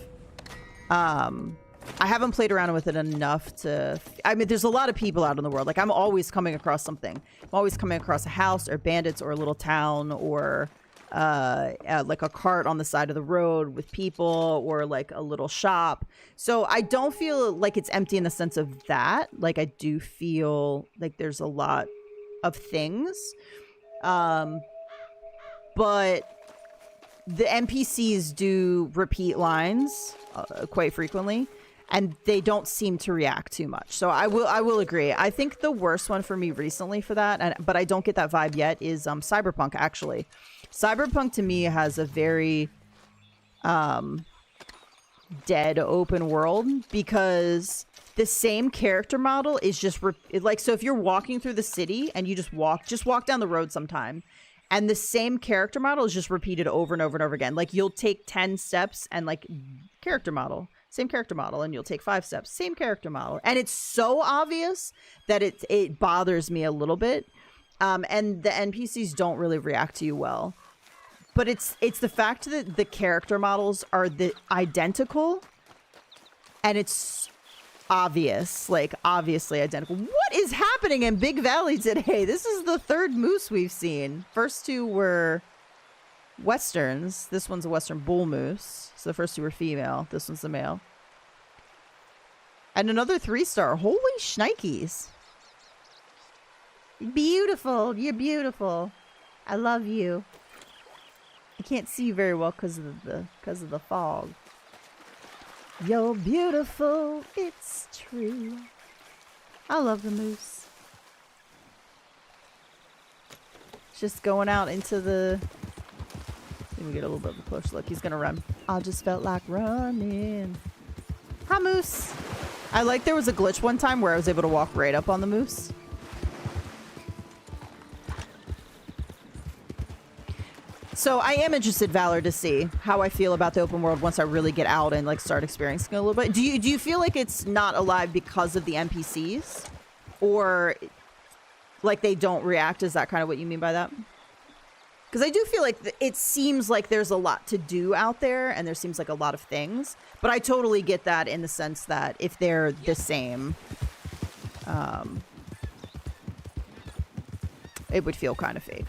I haven't played around with it enough to... I mean, there's a lot of people out in the world. Like, I'm always coming across something. I'm always coming across a house or bandits or a little town or like a cart on the side of the road with people or like a little shop. So I don't feel like it's empty in the sense of that. Like, I do feel like there's a lot of things. But the NPCs do repeat lines quite frequently. And they don't seem to react too much. So I will agree. I think the worst one for me recently for that, but I don't get that vibe yet, is Cyberpunk, actually. Cyberpunk to me has a very dead open world because the same character model is just like, so if you're walking through the city and you just walk down the road sometime, and the same character model is just repeated over and over and over again. Like, you'll take 10 steps and like character model. Same character model, and you'll take 5 steps. Same character model. And it's so obvious that it bothers me a little bit. And the NPCs don't really react to you well. But it's the fact that the character models are identical. And it's obvious. Like, obviously identical. What is happening in Big Valley today? This is the 3rd moose we've seen. First 2 were Westerns. This one's a Western bull moose. So the first 2 were female. This one's the male. And another 3-star. Holy shnikes. Beautiful. You're beautiful. I love you. I can't see you very well because of the fog. You're beautiful. It's true. I love the moose. Just going out into the... Let me get a little bit of a push. Look, he's gonna run. I just felt like running. Hi, moose. I like there was a glitch one time where I was able to walk right up on the moose. So I am interested, Valor, to see how I feel about the open world once I really get out and like start experiencing it a little bit. Do you feel like it's not alive because of the NPCs, or like they don't react? Is that kind of what you mean by that? Because I do feel like it seems like there's a lot to do out there, and there seems like a lot of things. But I totally get that in the sense that if they're the same, it would feel kind of fake.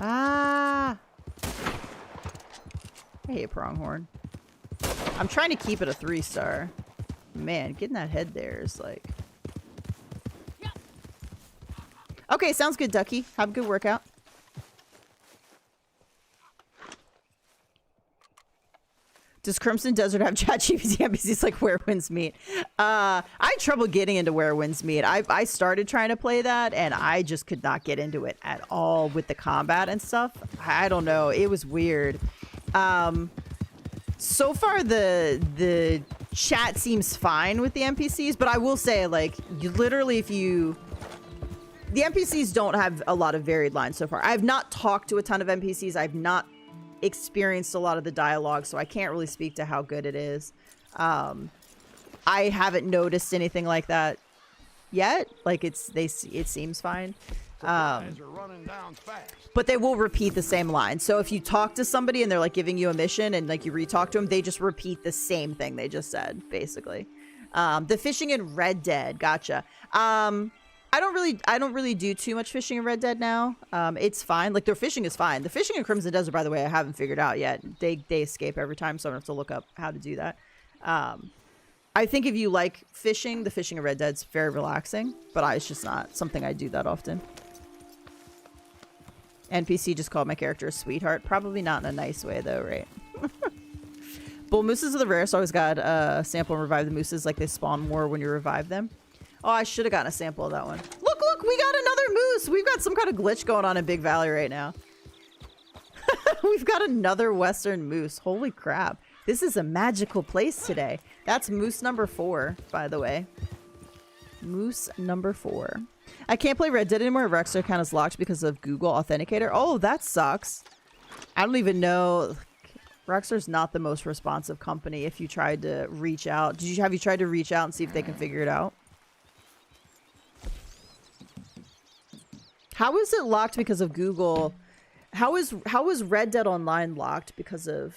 Ah! I hate Pronghorn. I'm trying to keep it a 3-star. Man, getting that head there is like... Okay, sounds good, Ducky. Have a good workout. Does Crimson Desert have ChatGPT NPCs like Where Winds Meet? I had trouble getting into Where Winds Meet. I started trying to play that, and I just could not get into it at all with the combat and stuff. I don't know. It was weird. So far, the chat seems fine with the NPCs, but I will say, like, you literally, the NPCs don't have a lot of varied lines so far. I have not talked to a ton of NPCs. I've not experienced a lot of the dialogue, so I can't really speak to how good it is. I haven't noticed anything like that yet. Like, it seems fine. But they will repeat the same line. So if you talk to somebody and they're like giving you a mission and like you re-talk to them, they just repeat the same thing they just said, basically. The fishing in Red Dead, gotcha. I don't really do too much fishing in Red Dead now. It's fine. Like, their fishing is fine. The fishing in Crimson Desert, by the way, I haven't figured out yet. They escape every time, so I'm gonna have to look up how to do that. I think if you like fishing, the fishing in Red Dead's very relaxing, but it's just not something I do that often. NPC just called my character a sweetheart. Probably not in a nice way, though, right? Bull mooses are the rarest. Always got sample and revive the mooses. Like, they spawn more when you revive them. Oh, I should have gotten a sample of that one. Look, we got another moose. We've got some kind of glitch going on in Big Valley right now. We've got another Western moose. Holy crap. This is a magical place today. That's moose number 4, by the way. Moose number 4. I can't play Red Dead anymore. Rockstar account is locked because of Google Authenticator. Oh, that sucks. I don't even know. Rockstar's not the most responsive company if you tried to reach out. Have you tried to reach out and see if they can figure it out? How is it locked because of Google? How is Red Dead Online locked because of...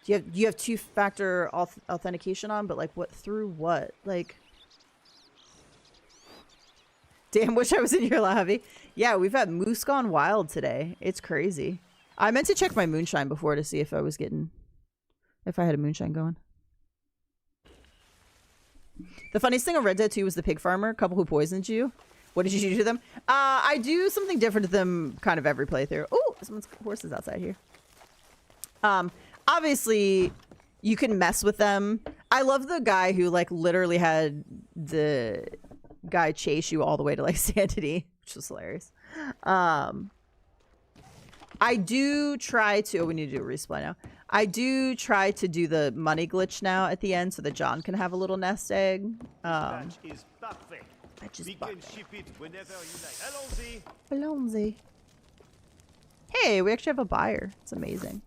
Do you have two-factor authentication on, but like what through what? Like, damn, wish I was in your lobby. Yeah, we've had Moose Gone Wild today. It's crazy. I meant to check my moonshine before to see if I had a moonshine going. The funniest thing on Red Dead 2 was the pig farmer, couple who poisoned you. What did you do to them? I do something different to them kind of every playthrough. Oh, someone's horse is outside here. Obviously, you can mess with them. I love the guy who like literally had the guy chase you all the way to like Sanity, which was hilarious. I do try to... Oh, we need to do a respawn now. I do try to do the money glitch now at the end so that John can have a little nest egg. Badge is perfect. Badge is We can ship it whenever you like. Allons-y. Allons-y. Hey, we actually have a buyer. It's amazing.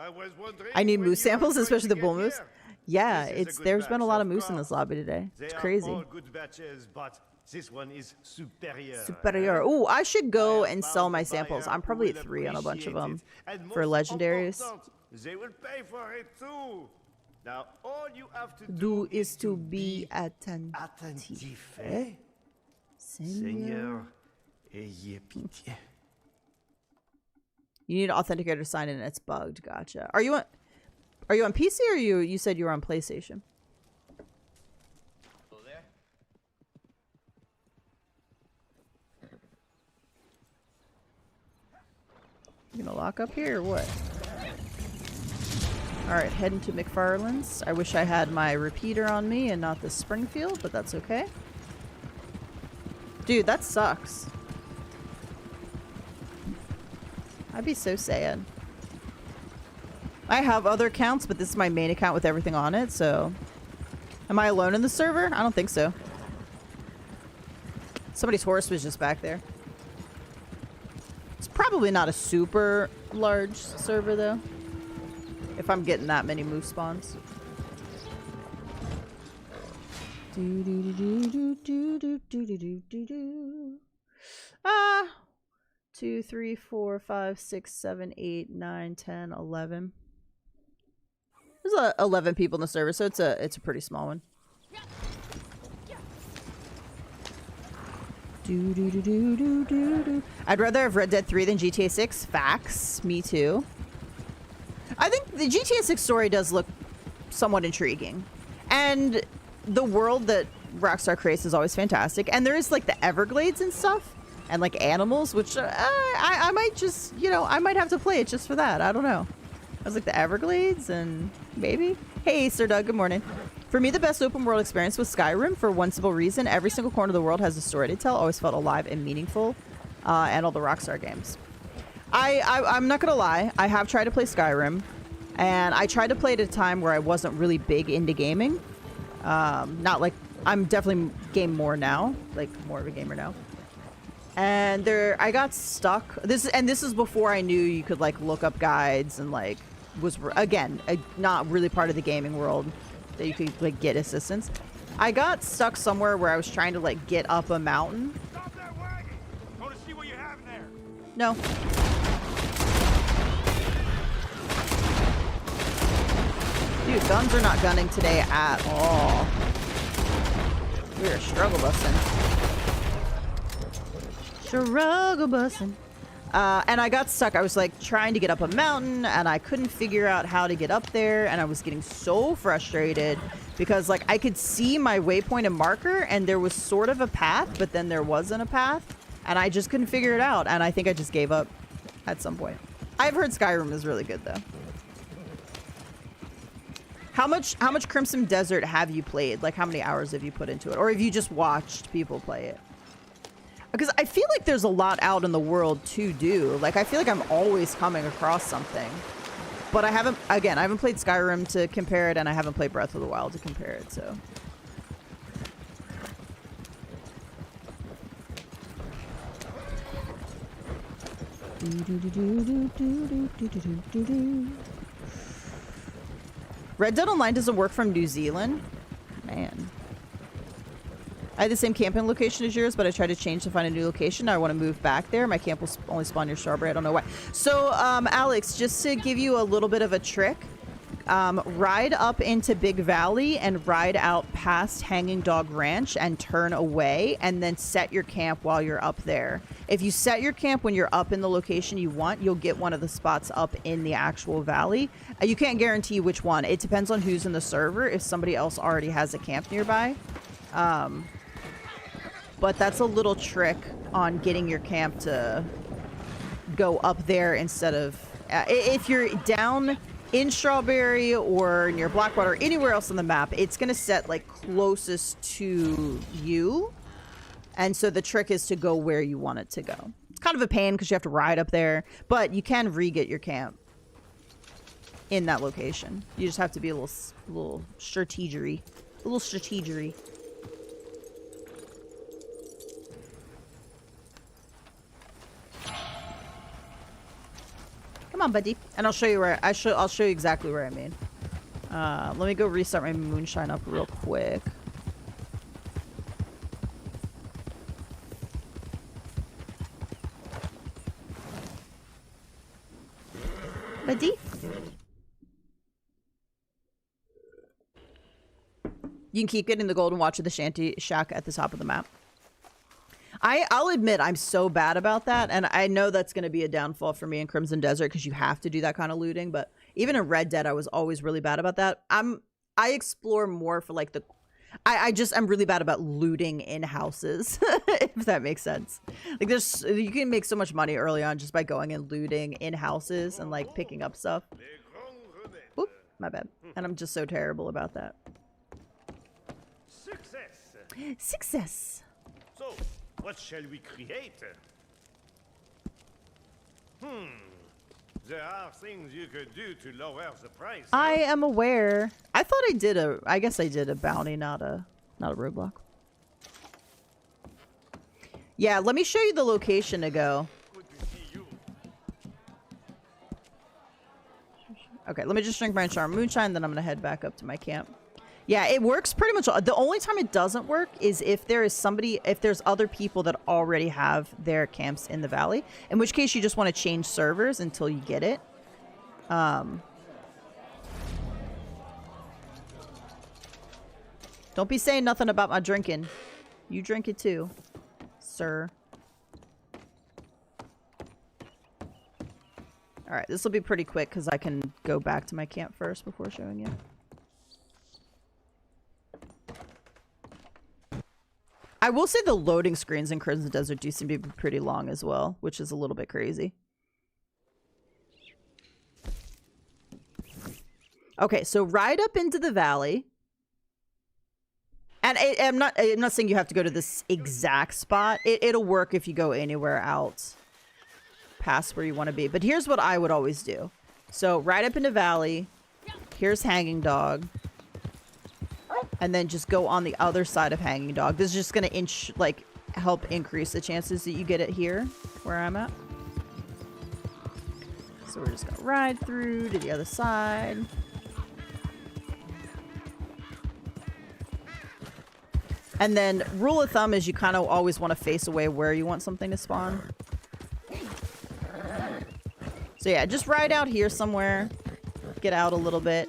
I was wondering I need when moose you were samples, going especially to the bull get moose. here. Yeah, This is a good there's been a batch, lot of of moose in this course. lobby today. They It's are crazy. all good batches, but this one is superior. Superior. Oh, I should go I have and sell found my a samples. buyer I'm probably who at will 3 on a bunch of them appreciate it. And for most legendaries. important, they will pay for it too. Now, all you have to Do is to be attentive. attentif. Seigneur. Seigneur, ayez pitié. You need an authenticator to sign in and it's bugged. Gotcha. Are you on PC or you said you were on PlayStation? You gonna lock up here or what? Alright, heading to McFarland's. I wish I had my repeater on me and not the Springfield, but that's okay. Dude, that sucks. I'd be so sad. I have other accounts, but this is my main account with everything on it, so... Am I alone in the server? I don't think so. Somebody's horse was just back there. It's probably not a super large server, though. If I'm getting that many moose spawns. Do do do do do do do do do do do. 2, 3, 4, 5, 6, 7, 8, 9, 10, 11. There's 11 people in the server, so it's a pretty small one. Do do do do do do do. I'd rather have Red Dead 3 than GTA 6. Facts. Me too. I think the GTA 6 story does look somewhat intriguing. And the world that Rockstar creates is always fantastic. And there is like the Everglades and stuff. And like animals, which I might just, you know, I might have to play it just for that. I don't know. I was like the Everglades and maybe. Hey, Sir Doug, good morning. For me, the best open world experience was Skyrim for one simple reason. Every single corner of the world has a story to tell. Always felt alive and meaningful. And all the Rockstar games. I'm not going to lie. I have tried to play Skyrim. And I tried to play it at a time where I wasn't really big into gaming. Not like, I'm definitely game more now. Like, more of a gamer now. And I got stuck. This is before I knew you could like look up guides and like was again not really part of the gaming world that you could like get assistance. I got stuck somewhere where I was trying to like get up a mountain. Stop that wagon! I want to see what you have in there. No. Dude, guns are not gunning today at all. We're struggle busting. Struggle bussin'. And I got stuck. I was like trying to get up a mountain and I couldn't figure out how to get up there, and I was getting so frustrated because like I could see my waypoint and marker and there was sort of a path, but then there wasn't a path and I just couldn't figure it out, and I think I just gave up at some point. I've heard Skyrim is really good though. How much Crimson Desert have you played? Like how many hours have you put into it? Or have you just watched people play it? Because I feel like there's a lot out in the world to do. Like, I feel like I'm always coming across something. But I haven't played Skyrim to compare it, and I haven't played Breath of the Wild to compare it, so. Red Dead Online doesn't work from New Zealand? Man. I had the same camping location as yours, but I tried to change to find a new location. Now I want to move back there. My camp will only spawn near Strawberry. I don't know why. So, Alex, just to give you a little bit of a trick, ride up into Big Valley and ride out past Hanging Dog Ranch and turn away, and then set your camp while you're up there. If you set your camp when you're up in the location you want, you'll get one of the spots up in the actual valley. You can't guarantee which one. It depends on who's in the server, if somebody else already has a camp nearby. But that's a little trick on getting your camp to go up there instead of... if you're down in Strawberry or near Blackwater or anywhere else on the map, it's going to set like closest to you. And so the trick is to go where you want it to go. It's kind of a pain because you have to ride up there, but you can re-get your camp in that location. You just have to be a little strategery. A little strategery. Come on, buddy. And I'll show you where I'll show you exactly where I mean. Let me go restart my moonshine up real quick. Buddy. You can keep getting the golden watch of the shanty shack at the top of the map. I'll admit I'm so bad about that, and I know that's going to be a downfall for me in Crimson Desert because you have to do that kind of looting, but even in Red Dead I was always really bad about that. I explore more for like the... I'm really bad about looting in houses, if that makes sense. Like you can make so much money early on just by going and looting in houses and like picking up stuff. Oop, my bad. And I'm just so terrible about that. Success. Success. So, what shall we create? There are things you could do to lower the price. I am aware. I thought I guess I did a bounty, not a roadblock. Yeah, let me show you the location to go. Good to see you. Okay, let me just drink my charm moonshine, then I'm gonna head back up to my camp. Yeah, it works pretty much. The only time it doesn't work is if there's other people that already have their camps in the valley, in which case you just want to change servers until you get it. Don't be saying nothing about my drinking. You drink it too, sir. All right, this will be pretty quick because I can go back to my camp first before showing you. I will say the loading screens in Crimson Desert do seem to be pretty long as well, which is a little bit crazy. Okay, so ride up into the valley. And I'm not saying you have to go to this exact spot. It'll work if you go anywhere else past where you want to be. But here's what I would always do. So ride up into valley. Here's Hanging Dog. And then just go on the other side of Hanging Dog. This is just going to help increase the chances that you get it here, where I'm at. So we're just going to ride through to the other side. And then rule of thumb is you kind of always want to face away where you want something to spawn. So yeah, just ride out here somewhere. Get out a little bit.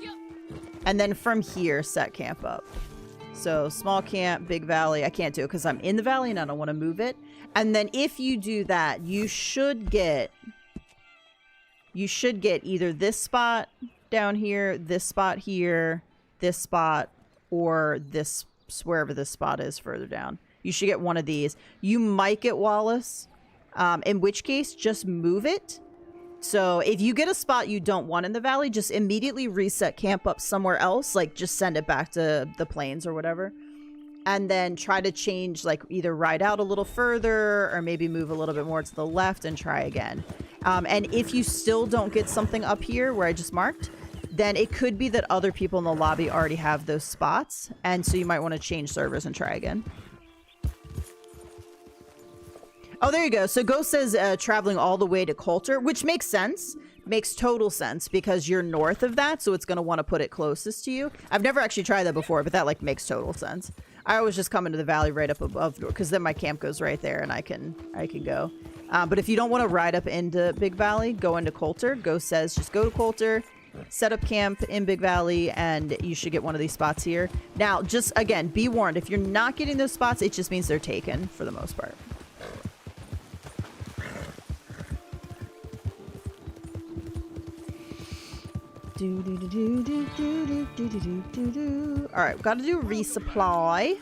And then from here, set camp up. So small camp, big valley. I can't do it because I'm in the valley and I don't want to move it. And then if you do that, you should get either this spot down here, this spot here, this spot, or this, wherever this spot is further down. You should get one of these. You might get Wallace, in which case just move it. So if you get a spot you don't want in the valley, just immediately reset camp up somewhere else. Like just send it back to the plains or whatever. And then try to change, like either ride out a little further or maybe move a little bit more to the left and try again. And if you still don't get something up here where I just marked, then it could be that other people in the lobby already have those spots. And so you might want to change servers and try again. Oh, there you go. So Ghost says traveling all the way to Coulter, which makes sense. Makes total sense because you're north of that, so it's going to want to put it closest to you. I've never actually tried that before, but that like makes total sense. I always just come into the valley right up above, because then my camp goes right there and I can go. But if you don't want to ride up into Big Valley, go into Coulter. Ghost says just go to Coulter, set up camp in Big Valley, and you should get one of these spots here. Now, just again, be warned, if you're not getting those spots, it just means they're taken for the most part. Alright, gotta do resupply.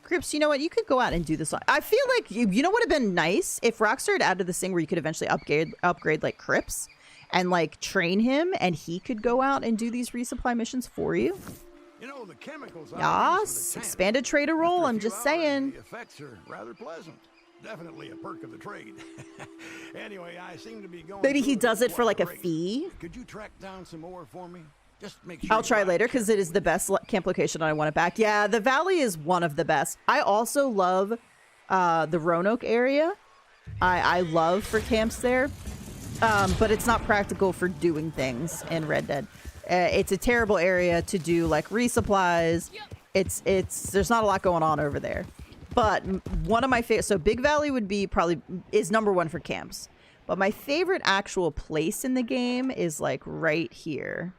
Crips, you know what? You could go out and do this. I feel like, you know what would have been nice? If Rockstar had added this thing where you could eventually upgrade like Crips and like train him and he could go out and do these resupply missions for you. You know, the chemicals Yes, expanded trader role, I'm just saying. The effects are rather pleasant. Definitely a perk of the trade. Anyway, I seem to be going. Maybe he does it for like a break. fee. Could you track down some more for me? Just make sure. I'll try later because it is the best camp location and I want it back. Yeah, the valley is one of the best. I also love the Roanoke area. I love for camps there. But it's not practical for doing things in Red Dead. It's a terrible area to do like resupplies. There's not a lot going on over there. But one of my favorite, so Big Valley would be is number one for camps. But my favorite actual place in the game is like right here.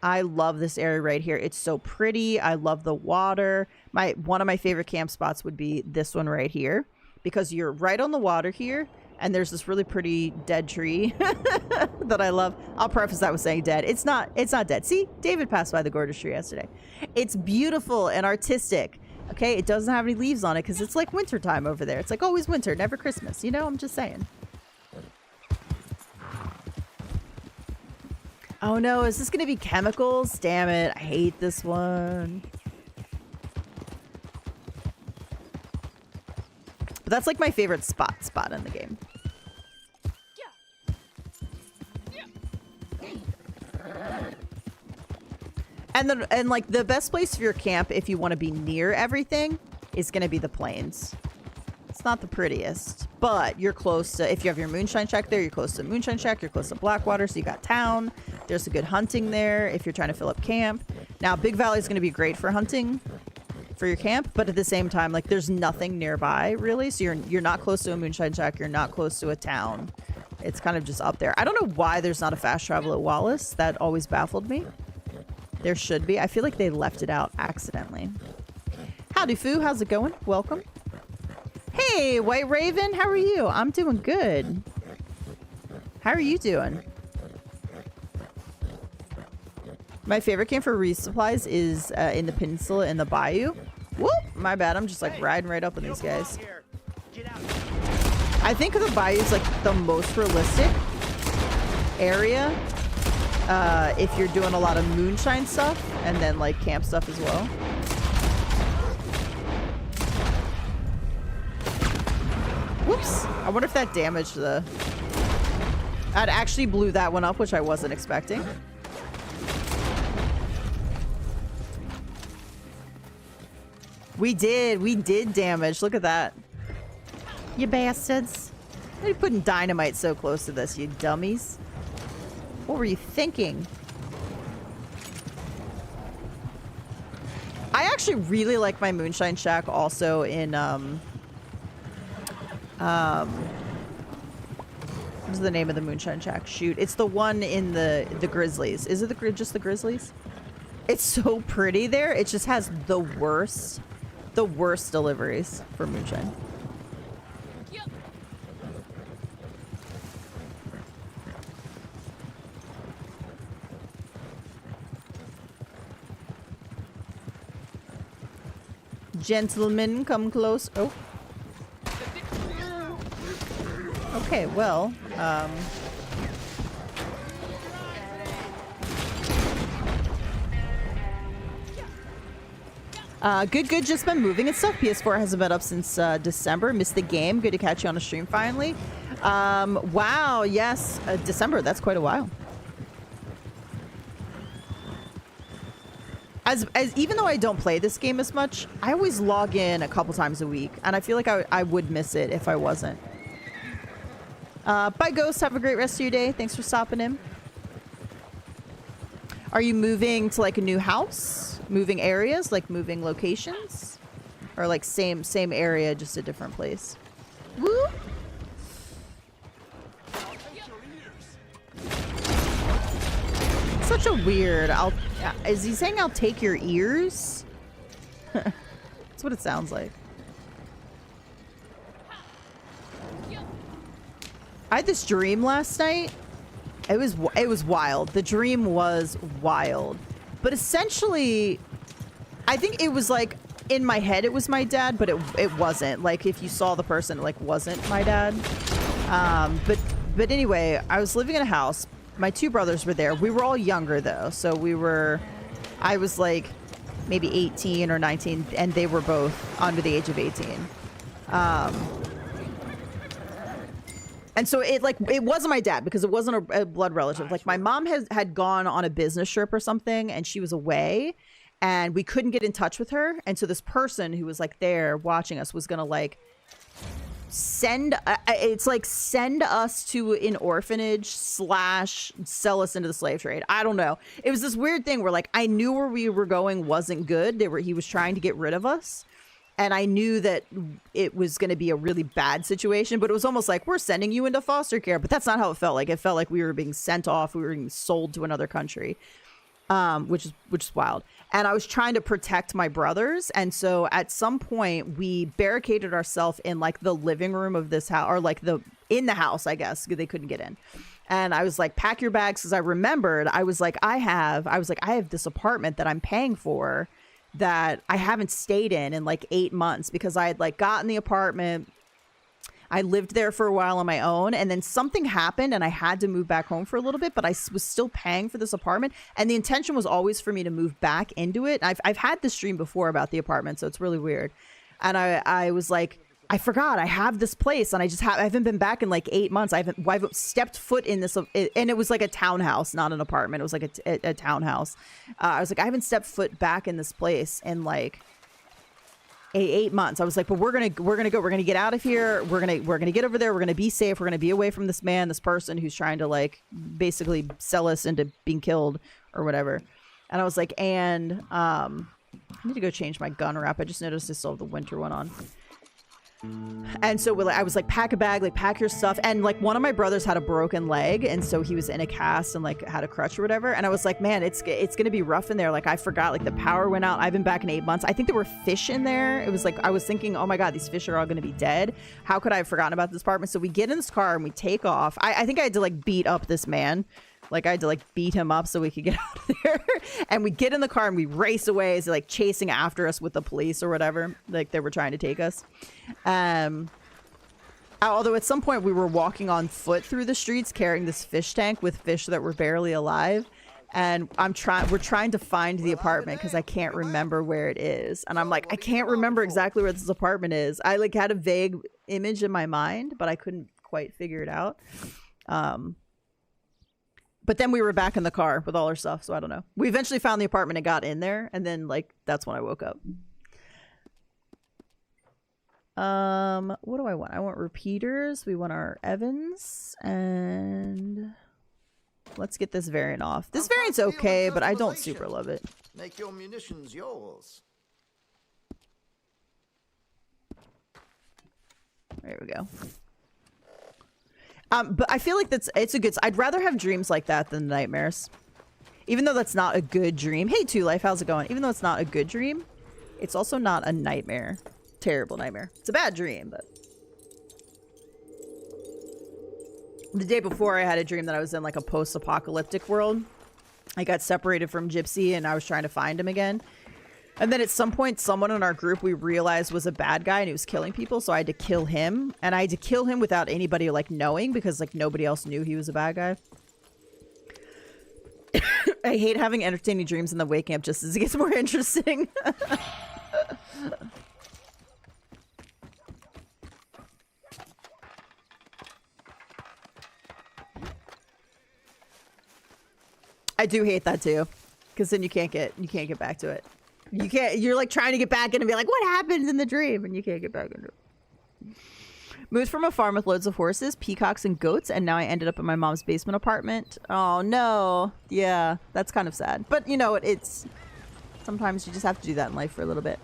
I love this area right here. It's so pretty. I love the water. One of my favorite camp spots would be this one right here because you're right on the water here. And there's this really pretty dead tree that I love. I'll preface that with saying dead. It's not dead. See, David passed by the gorgeous tree yesterday. It's beautiful and artistic. Okay, it doesn't have any leaves on it because it's like wintertime over there. It's like always winter, never Christmas. You know, I'm just saying. Oh no, is this going to be chemicals? Damn it, I hate this one. But that's like my favorite spot in the game. And like the best place for your camp if you want to be near everything is going to be the plains. It's not the prettiest, but you're close to, if you have your moonshine shack there, you're close to moonshine shack, you're close to Blackwater, so you got town. There's a good hunting there if you're trying to fill up camp. Now, Big Valley is going to be great for hunting for your camp, but at the same time, like there's nothing nearby really, so you're not close to a moonshine shack, you're not close to a town. It's kind of just up there. I don't know why there's not a fast travel at Wallace. That always baffled me. There should be. I feel like they left it out accidentally. Howdy, Foo. How's it going? Welcome. Hey, White Raven. How are you? I'm doing good. How are you doing? My favorite camp for resupplies is in the peninsula in the bayou. Whoop! My bad. I'm just like riding right up on these guys. I think the bayou is like the most realistic area. If you're doing a lot of moonshine stuff and then like camp stuff as well. Whoops. I wonder if that damaged the... I'd actually blew that one up, which I wasn't expecting. We did damage. Look at that. You bastards. Why are you putting dynamite so close to this, you dummies? What were you thinking? I actually really like my moonshine shack also in what's the name of the moonshine shack? Shoot, it's the one in the Grizzlies. Is it just the Grizzlies? It's so pretty there. It just has the worst deliveries for moonshine. Gentlemen, come close. Oh. Okay, well, good, just been moving and stuff. PS4 hasn't been up since December. Missed the game. Good to catch you on a stream finally. Wow, yes, December. That's quite a while. As even though I don't play this game as much, I always log in a couple times a week, and I feel like I would miss it if I wasn't. Bye, Ghost. Have a great rest of your day. Thanks for stopping in. Are you moving to like a new house? Moving areas, like moving locations? Or like same area, just a different place? Woo! Such a weird. Is he saying I'll take your ears? That's what it sounds like. I had this dream last night. It was wild. The dream was wild. But essentially, I think it was like in my head it was my dad, but it wasn't. Like if you saw the person, it like wasn't my dad. But anyway, I was living in a house. My two brothers were there. We were all younger though, so I was like maybe 18 or 19, and they were both under the age of 18. And so it wasn't my dad because it wasn't a blood relative. Like my mom had gone on a business trip or something, and she was away, and we couldn't get in touch with her. And so this person who was like there watching us was gonna like send us to an orphanage / sell us into the slave trade. I don't know. It was this weird thing where like I knew where we were going wasn't good. He was trying to get rid of us. And I knew that it was going to be a really bad situation, but it was almost like we're sending you into foster care. But that's not how it felt. Like it felt like we were being sent off. We were being sold to another country, which is wild. And I was trying to protect my brothers. And so at some point we barricaded ourselves in like the living room of this house, or like in the house, I guess, because they couldn't get in. And I was like, pack your bags. Because I remembered, I was like, I have this apartment that I'm paying for that I haven't stayed in like 8 months, because I had like gotten the apartment. I lived there for a while on my own, and then something happened and I had to move back home for a little bit, but I was still paying for this apartment, and the intention was always for me to move back into it. I've had this dream before about the apartment, so it's really weird. And I was like, I forgot I have this place, and I haven't been back in like 8 months. I haven't stepped foot in this, and it was like a townhouse, not an apartment. It was like a townhouse. I was like, I haven't stepped foot back in this place in like 8 months. I was like, but we're gonna get out of here. We're gonna get over there. We're gonna be safe. We're gonna be away from this person who's trying to like basically sell us into being killed or whatever. And I was like, and I need to go change my gun wrap. I just noticed I still have the winter one on. And so I was like, pack a bag, like pack your stuff. And like one of my brothers had a broken leg, and so he was in a cast and like had a crutch or whatever. And I was like, man, it's gonna be rough in there. Like I forgot, like the power went out. I've been back in 8 months. I think there were fish in there. It was like I was thinking, oh my god, these fish are all gonna be dead. How could I have forgotten about this apartment? So we get in this car and we take off. I think I had to like beat up this man. Like I had to like beat him up so we could get out of there. And we get in the car and we race away as like chasing after us with the police or whatever. Like they were trying to take us. Although at some point we were walking on foot through the streets carrying this fish tank with fish that were barely alive. And we're trying to find the apartment because I can't remember where it is. And I'm like, I can't remember exactly where this apartment is. I like had a vague image in my mind, but I couldn't quite figure it out. But then we were back in the car with all our stuff, so I don't know. We eventually found the apartment and got in there, and then like that's when I woke up. What do I want? I want repeaters. We want our Evans, and let's get this variant off. This variant's okay, but I don't super love it. Make your munitions yours. There we go. But I feel like it's a good. I'd rather have dreams like that than nightmares. Even though that's not a good dream. Hey, Two Life, how's it going? Even though it's not a good dream, it's also not a nightmare. Terrible nightmare. It's a bad dream, but the day before I had a dream that I was in like a post-apocalyptic world. I got separated from Gypsy and I was trying to find him again. And then at some point, someone in our group we realized was a bad guy and he was killing people. So I had to kill him. And I had to kill him without anybody like knowing because like nobody else knew he was a bad guy. I hate having entertaining dreams and then waking up just as it gets more interesting. I do hate that too, because then you can't get back to it. You're like trying to get back in and be like, what happened in the dream, and you can't get back into it. Moved from a farm with loads of horses, peacocks, and goats, and now I ended up in my mom's basement apartment. Oh no. Yeah, that's kind of sad. But you know, it's sometimes you just have to do that in life for a little bit.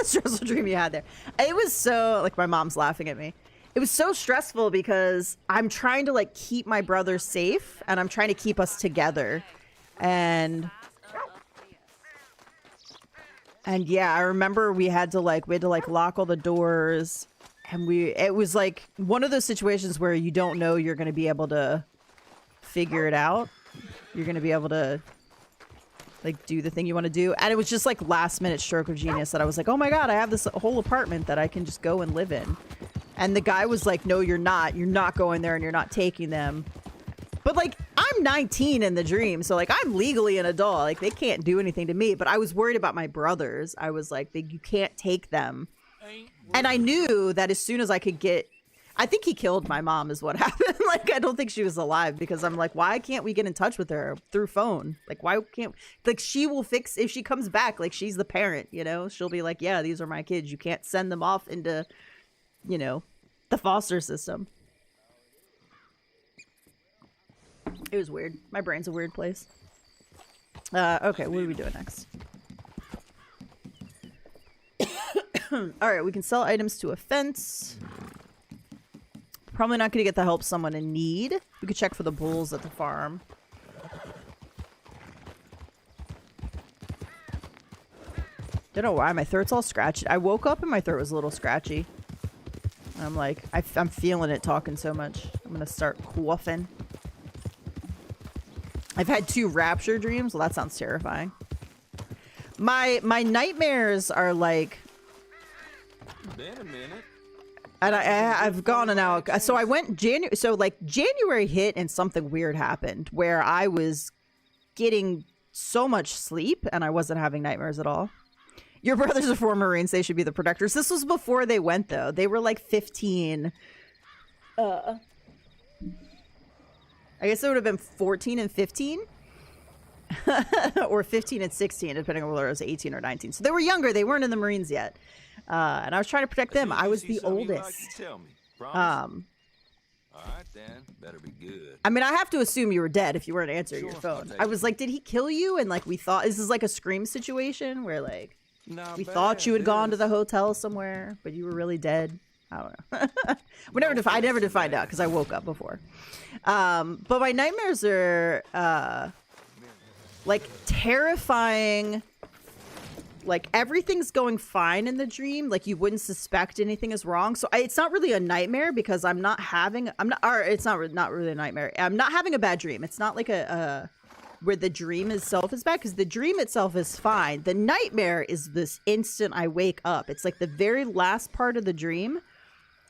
Stressful dream you had there. It was so, like, my mom's laughing at me. It was so stressful because I'm trying to like keep my brother safe and I'm trying to keep us together. And yeah, I remember we had to like lock all the doors, and it was like one of those situations where you don't know you're going to be able to figure it out. You're going to be able to like do the thing you want to do. And it was just like last minute stroke of genius that I was like, oh my God, I have this whole apartment that I can just go and live in. And the guy was like, no, you're not going there and you're not taking them. But like, I'm 19 in the dream. So like, I'm legally an adult. Like, they can't do anything to me. But I was worried about my brothers. I was like, you can't take them. And I knew that as soon as I could get, I think he killed my mom is what happened. Like, I don't think she was alive, because I'm like, why can't we get in touch with her through phone? Like, why can't, like, she will fix, if she comes back, like, she's the parent, you know, she'll be like, yeah, these are my kids. You can't send them off into, you know, the foster system. It was weird. My brain's a weird place. Okay, what are we doing next? Alright, we can sell items to a fence. Probably not going to get the help someone in need. We could check for the bulls at the farm. Don't know why my throat's all scratchy. I woke up and my throat was a little scratchy. I'm like, I'm feeling it talking so much. I'm going to start coughing. I've had 2 rapture dreams. Well, that sounds terrifying. My nightmares are like... Been a minute. And I've gone and out. So I went January hit and something weird happened where I was getting so much sleep and I wasn't having nightmares at all. Your brothers are former Marines. They should be the protectors. This was before they went, though. They were like 15. I guess it would have been 14 and 15. Or 15 and 16, depending on whether it was 18 or 19. So they were younger. They weren't in the Marines yet. And I was trying to protect them. I was the oldest. Tell me. All right, then. Better be good. I mean, I have to assume you were dead if you weren't answering your phone. I was like, did he kill you? And like, we thought this is like a Scream situation where like we thought you had gone to the hotel somewhere, but you were really dead. I don't know. I never did find out because I woke up before. But my nightmares are like terrifying. Like everything's going fine in the dream. Like you wouldn't suspect anything is wrong. So it's not really a nightmare because it's not really a nightmare. I'm not having a bad dream. It's not like where the dream itself is bad, because the dream itself is fine. The nightmare is this instant I wake up. It's like the very last part of the dream,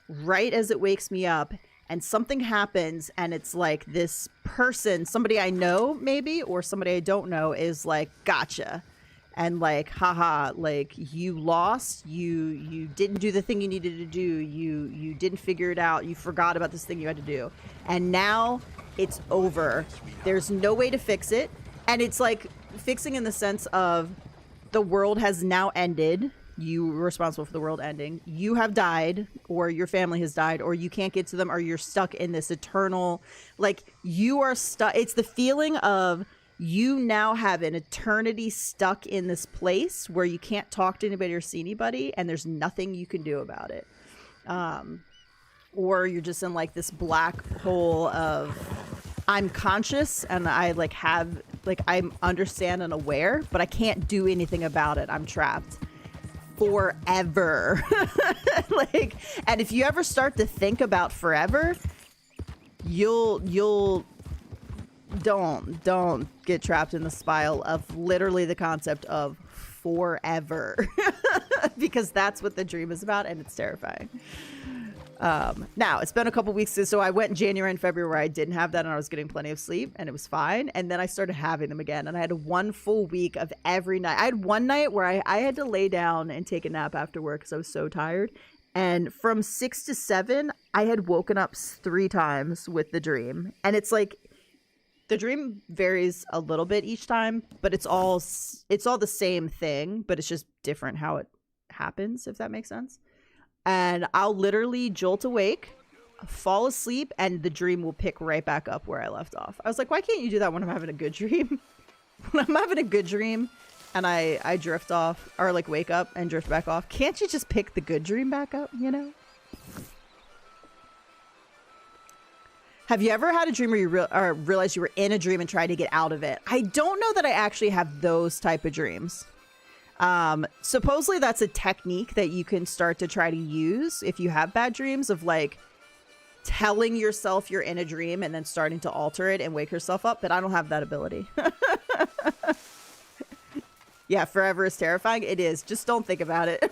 right as it wakes me up, and something happens, and it's like this person, somebody I know maybe, or somebody I don't know, is like, gotcha. And like, haha, like you lost, you didn't do the thing you needed to do, you didn't figure it out, you forgot about this thing you had to do, and now it's over. There's no way to fix it. And it's like fixing in the sense of the world has now ended. You were responsible for the world ending. You have died, or your family has died, or you can't get to them, or you're stuck in this eternal, like you are stuck. It's the feeling of you now have an eternity stuck in this place where you can't talk to anybody or see anybody, and there's nothing you can do about it. Or you're just in like this black hole of I'm conscious and I like have like I'm understand and aware, but I can't do anything about it. I'm trapped forever. Like, and if you ever start to think about forever, you'll don't get trapped in the spiral of literally the concept of forever. Because that's what the dream is about, and it's terrifying. Now it's been a couple weeks, so I went in January and February where I didn't have that and I was getting plenty of sleep and it was fine, and then I started having them again, and I had 1 full week of every night. I had one night where I had to lay down and take a nap after work because I was so tired, and from 6 to 7 I had woken up 3 times with the dream. And it's like The dream varies a little bit each time, but it's all the same thing, but it's just different how it happens, if that makes sense. And I'll literally jolt awake, fall asleep, and the dream will pick right back up where I left off. I was like, why can't you do that when I'm having a good dream? When I'm having a good dream and I drift off, or like wake up and drift back off, can't you just pick the good dream back up, you know? Have you ever had a dream where you realized you were in a dream and tried to get out of it? I don't know that I actually have those type of dreams. Supposedly that's a technique that you can start to try to use if you have bad dreams, of like telling yourself you're in a dream and then starting to alter it and wake yourself up, but I don't have that ability. Yeah, forever is terrifying. It is. Just don't think about it.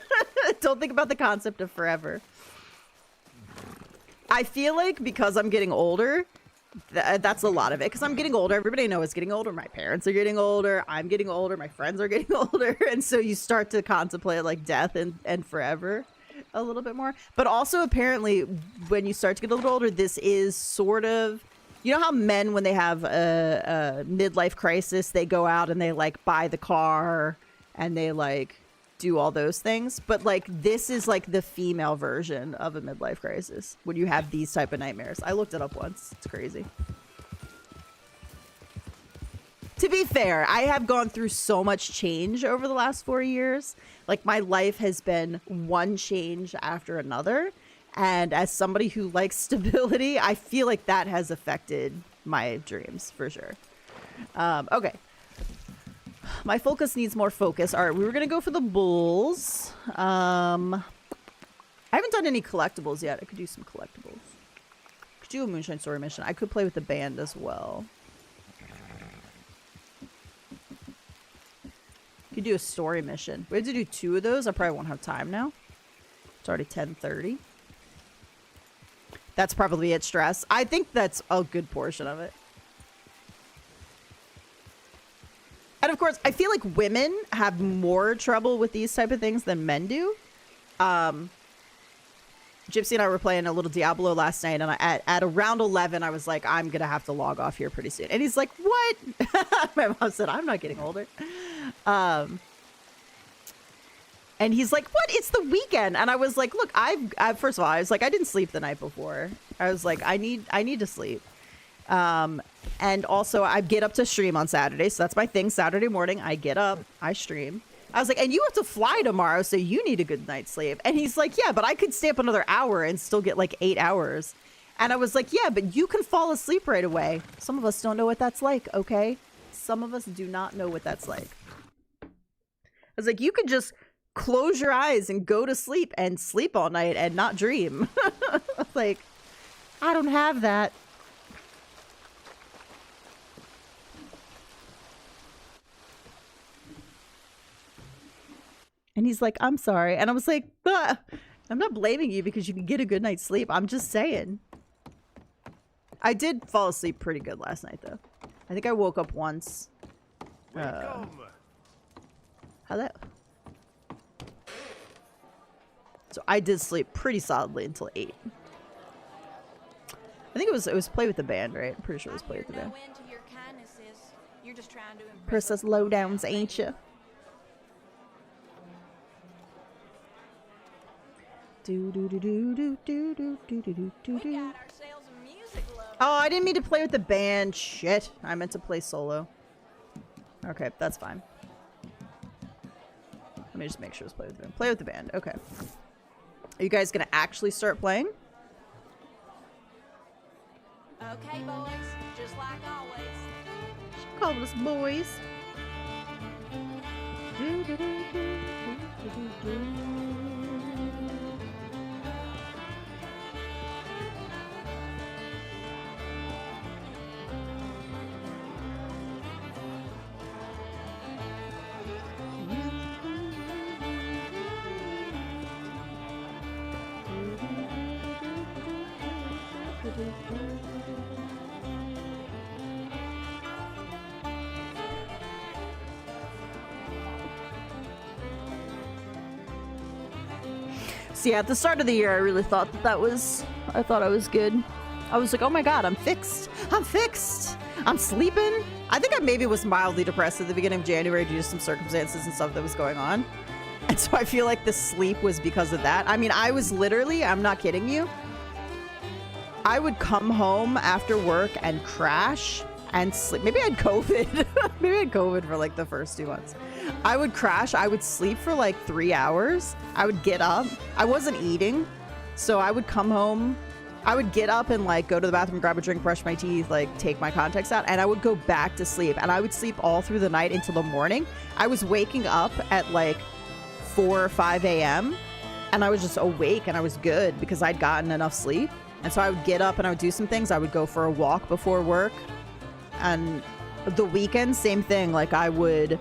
Don't think about the concept of forever. I feel like because I'm getting older, that's a lot of it. Because I'm getting older. Everybody I know is getting older. My parents are getting older. I'm getting older. My friends are getting older. And so you start to contemplate like death and forever a little bit more. But also apparently when you start to get a little older, this is sort of, you know how men, when they have a midlife crisis, they go out and they like buy the car and they like do all those things, but like this is like the female version of a midlife crisis when you have these type of nightmares. I looked it up once. It's crazy. To be fair, I have gone through so much change over the last 4 years. Like my life has been one change after another, and as somebody who likes stability, I feel like that has affected my dreams for sure. Okay. My focus needs more focus. All right, we were going to go for the bulls. I haven't done any collectibles yet. I could do some collectibles. Could do a Moonshine Story mission. I could play with the band as well. Could do a story mission. We have to do 2 of those. I probably won't have time now. It's already 10:30. That's probably it, stress. I think that's a good portion of it. And of course, I feel like women have more trouble with these type of things than men do. Gypsy and I were playing a little Diablo last night, and at around 11, I was like, I'm going to have to log off here pretty soon. And he's like, what? My mom said, I'm not getting older. And he's like, what? It's the weekend. And I was like, look, I've first of all, I was like, I didn't sleep the night before. I was like, I need to sleep. And also I get up to stream on Saturday. So that's my thing. Saturday morning, I get up, I stream. I was like, and you have to fly tomorrow, so you need a good night's sleep. And he's like, yeah, but I could stay up another hour and still get like 8 hours. And I was like, yeah, but you can fall asleep right away. Some of us don't know what that's like, okay? Some of us do not know what that's like. I was like, you could just close your eyes and go to sleep and sleep all night and not dream. Like, I don't have that. And he's like, I'm sorry. And I was like, I'm not blaming you because you can get a good night's sleep. I'm just saying. I did fall asleep pretty good last night, though. I think I woke up once. Hello. So I did sleep pretty solidly until 8. I think it was play with the band, right? I'm pretty sure it was play with the band. Princess Lowdowns, ain't you? Oh, I didn't mean to play with the band. Shit. I meant to play solo. Okay, that's fine. Let me just make sure it's play with the band. Play with the band. Okay. Are you guys gonna actually start playing? Okay, boys. Just like always. She called us boys. So yeah, at the start of the year, I really thought I thought I was good. I was like, oh my god, I'm fixed. I'm fixed. I'm sleeping. I think I maybe was mildly depressed at the beginning of January due to some circumstances and stuff that was going on. And so I feel like the sleep was because of that. I mean, I was literally, I'm not kidding you, I would come home after work and crash and sleep. Maybe I had COVID. Maybe I had COVID for like the first 2 months. I would crash. I would sleep for like 3 hours. I would get up. I wasn't eating. So I would come home. I would get up and like go to the bathroom, grab a drink, brush my teeth, like take my contacts out, and I would go back to sleep. And I would sleep all through the night until the morning. I was waking up at like 4 or 5 a.m. and I was just awake and I was good because I'd gotten enough sleep. And so I would get up and I would do some things. I would go for a walk before work. And the weekend, same thing. Like I would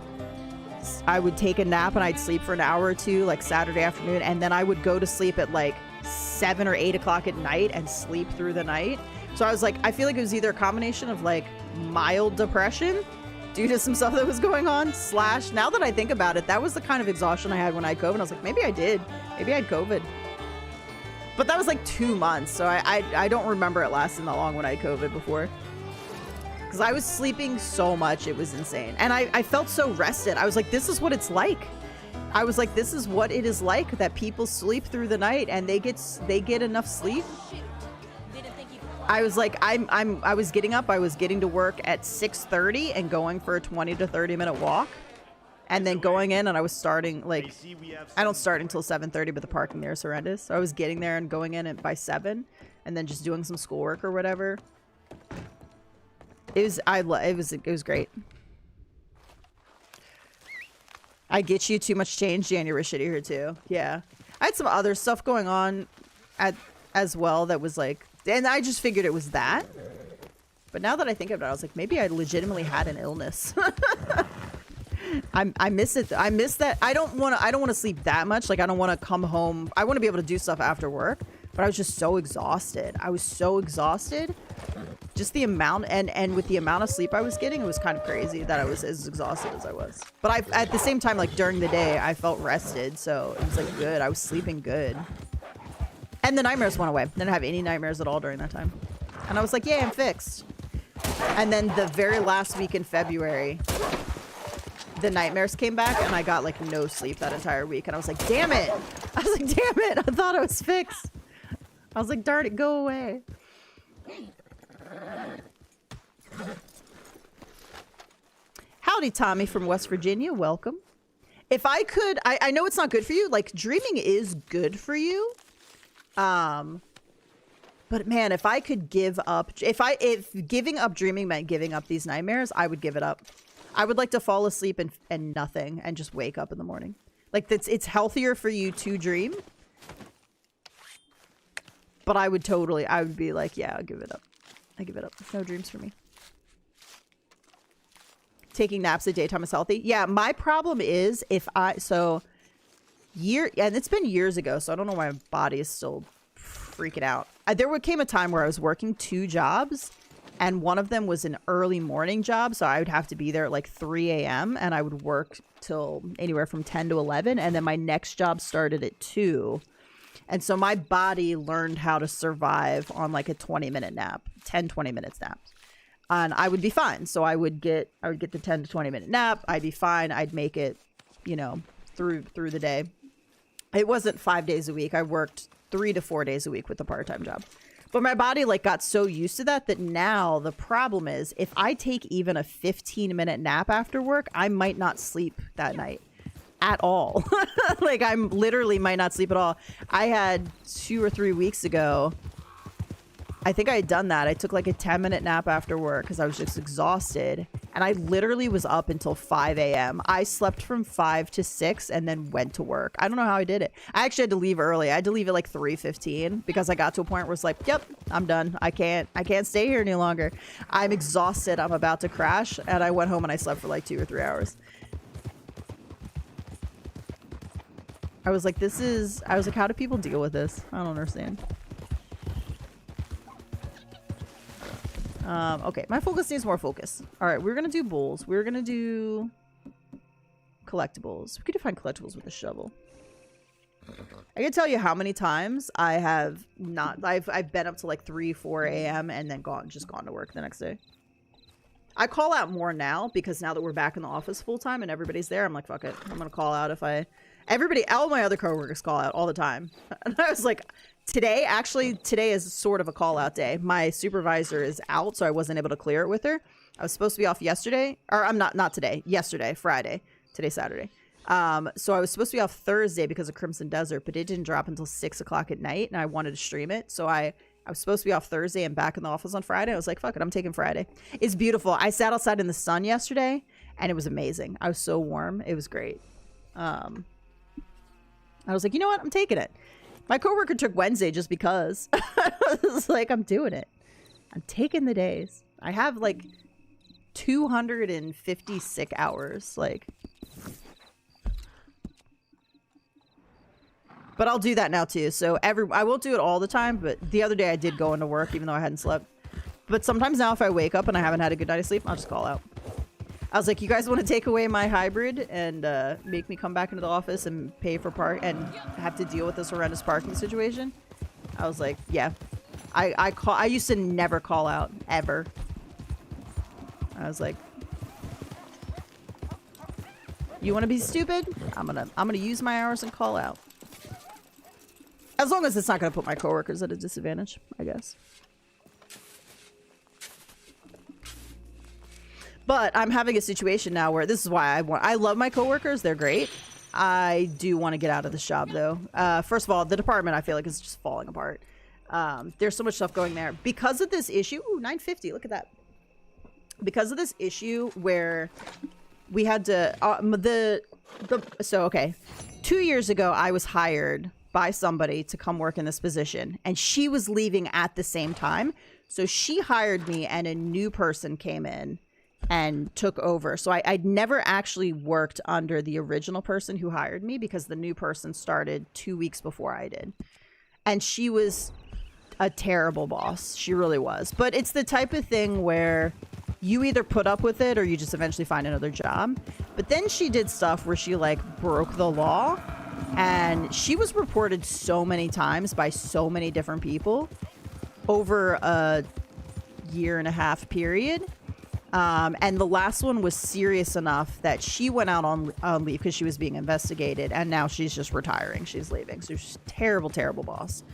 take a nap and I'd sleep for an hour or two, like Saturday afternoon. And then I would go to sleep at like 7 or 8 o'clock at night and sleep through the night. So I was like, I feel like it was either a combination of like mild depression due to some stuff that was going on, / now that I think about it, that was the kind of exhaustion I had when I had COVID. I was like, maybe I did. Maybe I had COVID. But that was like 2 months. So I don't remember it lasting that long when I had COVID before. Because I was sleeping so much, it was insane. And I felt so rested. I was like, this is what it's like. I was like, this is what it is like, that people sleep through the night and they get enough sleep. I was like, I was getting up. I was getting to work at 6:30 and going for a 20 to 30 minute walk. And then going in, and I was starting, like, I don't start until 7:30, but the parking there is horrendous. So I was getting there and going in by 7 and then just doing some schoolwork or whatever. It was great. I get you. Too much change. January shitty here too. Yeah. I had some other stuff going on as well that was like, and I just figured it was that. But now that I think about it, I was like, maybe I legitimately had an illness. I miss it. I miss that. I don't want to sleep that much. Like I don't want to come home. I want to be able to do stuff after work, but I was just so exhausted. I was so exhausted. Just the amount and with the amount of sleep I was getting, it was kind of crazy that I was as exhausted as I was. But at the same time, like during the day, I felt rested. So it was like good. I was sleeping good. And the nightmares went away. Didn't have any nightmares at all during that time. And I was like, yeah, I'm fixed. And then the very last week in February, the nightmares came back and I got like no sleep that entire week. And I was like, damn it. I was like, damn it. I thought I was fixed. I was like, darn it, go away. Howdy, Tommy from West Virginia. Welcome. If I could, I know it's not good for you. Like dreaming is good for you. But man, if I could give up, if giving up dreaming meant giving up these nightmares, I would give it up. I would like to fall asleep and nothing and just wake up in the morning. Like it's healthier for you to dream. But I would be like, yeah, I'll give it up. I give it up. No dreams for me. Taking naps at daytime is healthy. Yeah, my problem is and it's been years ago, so I don't know why my body is still freaking out. There came a time where I was working 2 jobs, and one of them was an early morning job, so I would have to be there at like 3 a.m. and I would work till anywhere from 10 to 11, and then my next job started at 2. And so my body learned how to survive on like a 20-minute nap, 10-20 minutes nap. And I would be fine. So I would get the 10 to 20-minute nap. I'd be fine. I'd make it, through the day. It wasn't 5 days a week. I worked 3 to 4 days a week with a part-time job. But my body like got so used to that now the problem is if I take even a 15-minute nap after work, I might not sleep that night at all. Like I'm literally might not sleep at all. I had 2 or 3 weeks ago, I think I had done that. I took like a 10-minute nap after work because I was just exhausted. And I literally was up until 5 a.m. I slept from 5 to 6 and then went to work. I don't know how I did it. I actually had to leave early. I had to leave at like 3:15 because I got to a point where it's like, yep, I'm done. I can't stay here any longer. I'm exhausted. I'm about to crash. And I went home and I slept for like 2 or 3 hours. I was like, how do people deal with this? I don't understand. Okay, my focus needs more focus. All right, we're gonna do bowls. We're gonna do collectibles. We could find collectibles with a shovel. I can tell you how many times I have not. I've been up to like 3, 4 a.m. and then gone to work the next day. I call out more now because now that we're back in the office full time and everybody's there, I'm like, fuck it. I'm gonna call out if I... Everybody, all my other coworkers call out all the time. And I was like, today is sort of a call out day. My supervisor is out, so I wasn't able to clear it with her. I was supposed to be off yesterday, or I'm not today, yesterday, Friday. Today's Saturday. So I was supposed to be off Thursday because of Crimson Desert, but it didn't drop until 6 o'clock at night, and I wanted to stream it, so I was supposed to be off Thursday and back in the office on Friday. I was like, fuck it, I'm taking Friday. It's beautiful. I sat outside in the sun yesterday, and it was amazing. I was so warm. It was great. I was like, you know what? I'm taking it. My coworker took Wednesday just because. I was like, I'm doing it. I'm taking the days. I have like 250 sick hours. Like, but I'll do that now too. So I won't do it all the time, but the other day I did go into work even though I hadn't slept. But sometimes now if I wake up and I haven't had a good night of sleep, I'll just call out. I was like, you guys want to take away my hybrid and make me come back into the office and pay for park and have to deal with this horrendous parking situation? I was like, yeah. I used to never call out ever. I was like, you want to be stupid? I'm gonna use my hours and call out. As long as it's not gonna put my coworkers at a disadvantage, I guess. But I'm having a situation now where this is why I love my coworkers. They're great. I do want to get out of this job though. First of all, the department I feel like is just falling apart. There's so much stuff going there because of this issue. Ooh, 950. Look at that. Because of this issue where we had to so okay, 2 years ago I was hired by somebody to come work in this position, and she was leaving at the same time. So she hired me, and a new person came in and took over. So I'd never actually worked under the original person who hired me because the new person started 2 weeks before I did. And she was a terrible boss. She really was. But it's the type of thing where you either put up with it or you just eventually find another job. But then she did stuff where she like broke the law, and she was reported so many times by so many different people over a 1.5 year period. And the last one was serious enough that she went out on leave because she was being investigated, and now she's just retiring. She's leaving. So she's a terrible, terrible boss.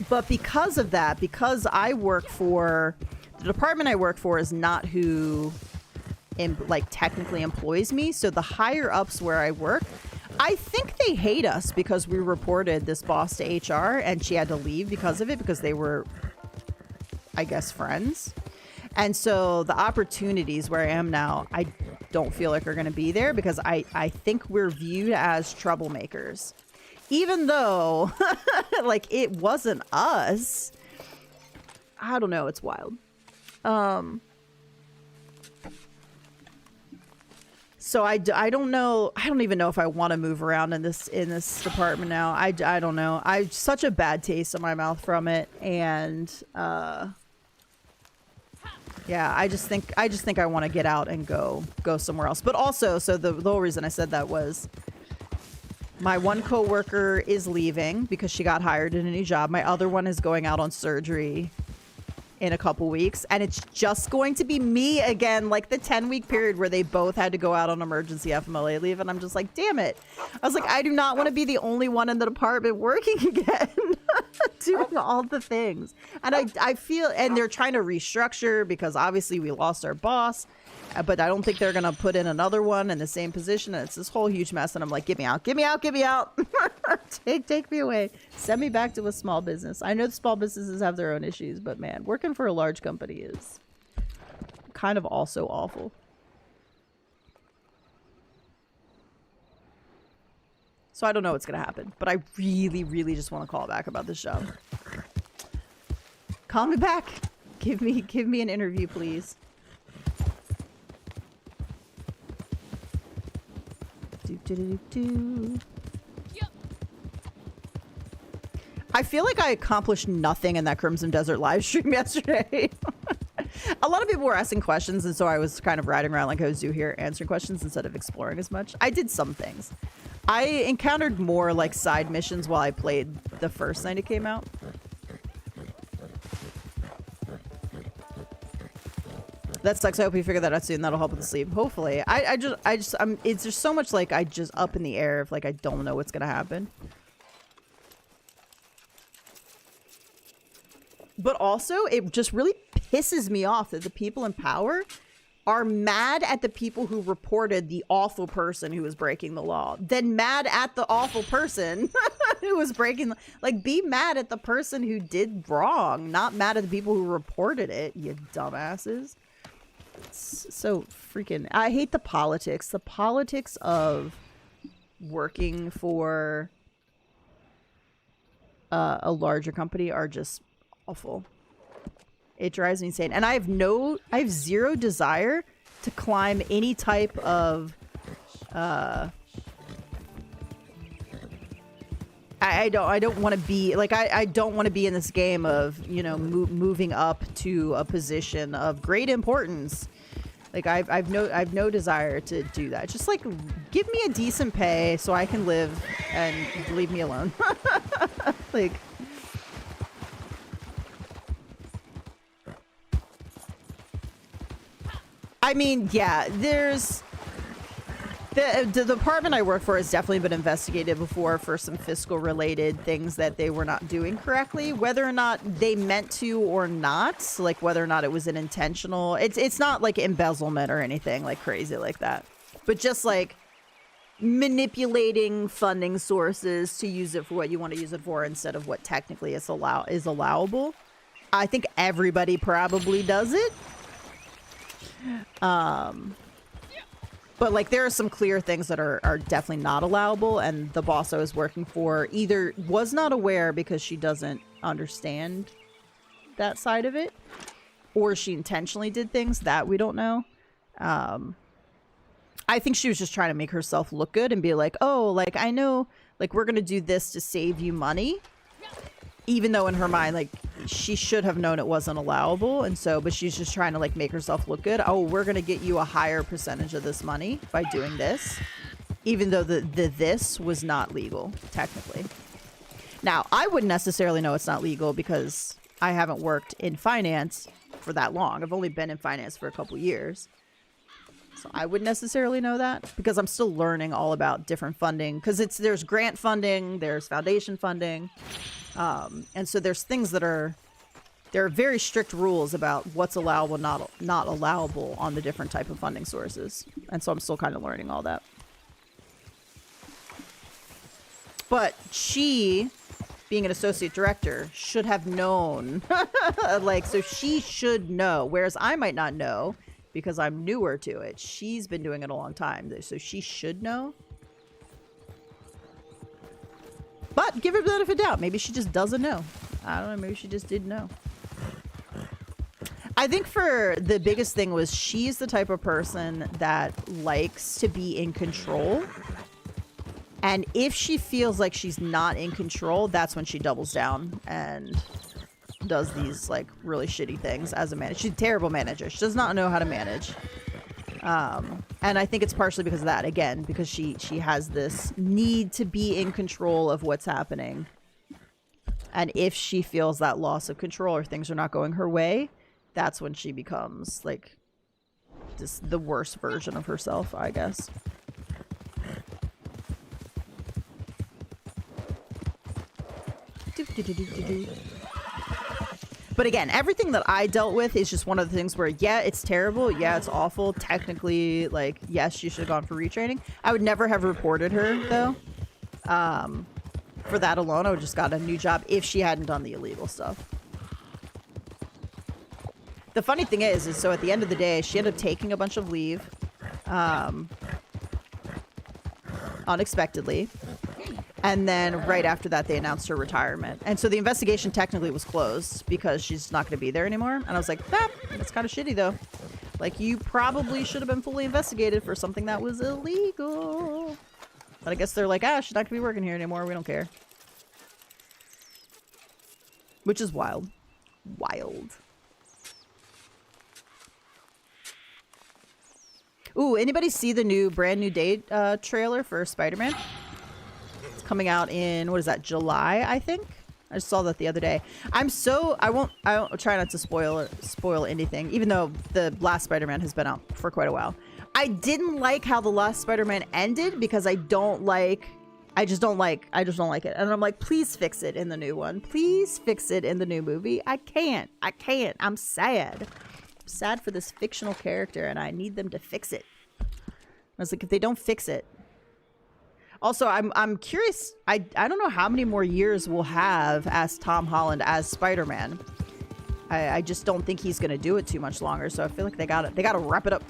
But because of that, because I work for... The department I work for is not who technically employs me. So the higher ups where I work, I think they hate us because we reported this boss to HR and she had to leave because of it, because they were, I guess, friends. And so the opportunities where I am now, I don't feel like are going to be there because I think we're viewed as troublemakers. Even though, like, it wasn't us. I don't know. It's wild. So I don't know. I don't even know if I want to move around in this department now. I don't know. I such a bad taste in my mouth from it. And, yeah, I just think I want to get out and go somewhere else. But also, so the whole reason I said that was my one coworker is leaving because she got hired in a new job. My other one is going out on surgery in a couple weeks, and it's just going to be me again, like the 10-week period where they both had to go out on emergency FMLA leave. And I'm just like, damn it. I was like, I do not want to be the only one in the department working again. Doing all the things. And I feel, and they're trying to restructure because obviously we lost our boss, but I don't think they're going to put in another one in the same position. And it's this whole huge mess. And I'm like, get me out, get me out, get me out. Take me away. Send me back to a small business. I know the small businesses have their own issues, but man, working for a large company is kind of also awful. So I don't know what's going to happen, but I really, really just want to call back about this job. Call me back. Give me an interview, please. Yep. I feel like I accomplished nothing in that Crimson Desert live stream yesterday. A lot of people were asking questions, and so I was kind of riding around like I was do here, answering questions instead of exploring as much. I did some things. I encountered more like side missions while I played the first night it came out. That sucks. I hope you figure that out soon. That'll help with the sleep. Hopefully. It's just so much like I just up in the air of like I don't know what's gonna happen. But also, it just really pisses me off that the people in power are mad at the people who reported the awful person who was breaking the law, then mad at the awful person who was breaking the... Like, be mad at the person who did wrong, not mad at the people who reported it, you dumbasses. It's so freaking... I hate the politics. The politics of working for a larger company are just awful. It drives me insane. And I have zero desire to climb any type of I don't want to be like I don't want to be in this game of, you know, moving up to a position of great importance. Like I've no desire to do that. Just like give me a decent pay so I can live and leave me alone. Like I mean, yeah, there's the department I work for has definitely been investigated before for some fiscal related things that they were not doing correctly, whether or not they meant to or not, like whether or not it was an intentional, it's not like embezzlement or anything like crazy like that, but just like manipulating funding sources to use it for what you want to use it for instead of what technically is allowable. I think everybody probably does it. But like there are some clear things that are definitely not allowable, and the boss I was working for either was not aware because she doesn't understand that side of it, or she intentionally did things that we don't know. I think she was just trying to make herself look good and be like, oh, like I know, like we're gonna do this to save you money, even though in her mind, like she should have known it wasn't allowable, and so, but she's just trying to like make herself look good. Oh, we're gonna get you a higher percentage of this money by doing this, even though this was not legal technically. Now, I wouldn't necessarily know it's not legal because I haven't worked in finance for that long. I've only been in finance for a couple years, so I wouldn't necessarily know that because I'm still learning all about different funding. Because there's grant funding, there's foundation funding. And so there's things that there are very strict rules about what's allowable, not allowable on the different type of funding sources. And so I'm still kind of learning all that. But she, being an associate director, should have known. Like, so she should know, whereas I might not know because I'm newer to it. She's been doing it a long time, so she should know. But give her the benefit of the doubt. Maybe she just doesn't know. I don't know. Maybe she just didn't know. I think for the biggest thing was she's the type of person that likes to be in control. And if she feels like she's not in control, that's when she doubles down and does these like really shitty things as a manager. She's a terrible manager. She does not know how to manage. And I think it's partially because of that, again, because she has this need to be in control of what's happening. And if she feels that loss of control or things are not going her way, that's when she becomes like just the worst version of herself, I guess. But again, everything that I dealt with is just one of the things where, yeah, it's terrible. Yeah, it's awful. Technically, like, yes, she should have gone for retraining. I would never have reported her, though. For that alone, I would just got a new job if she hadn't done the illegal stuff. The funny thing is so at the end of the day, she ended up taking a bunch of leave. Unexpectedly. And then right after that, they announced her retirement. And so the investigation technically was closed because she's not going to be there anymore. And I was like, that's kind of shitty, though. Like, you probably should have been fully investigated for something that was illegal. But I guess they're like, she's not going to be working here anymore. We don't care. Which is wild. Wild. Ooh, anybody see the brand new day trailer for Spider-Man? Coming out in, what is that, July, I think? I just saw that the other day. I won't try not to spoil anything, even though the last Spider-Man has been out for quite a while. I didn't like how the last Spider-Man ended because I just don't like it. And I'm like, please fix it in the new one. Please fix it in the new movie. I can't. I'm sad. I'm sad for this fictional character and I need them to fix it. I was like, if they don't fix it. Also, I'm curious. I don't know how many more years we'll have as Tom Holland as Spider-Man. I just don't think he's gonna do it too much longer. So I feel like they gotta wrap it up.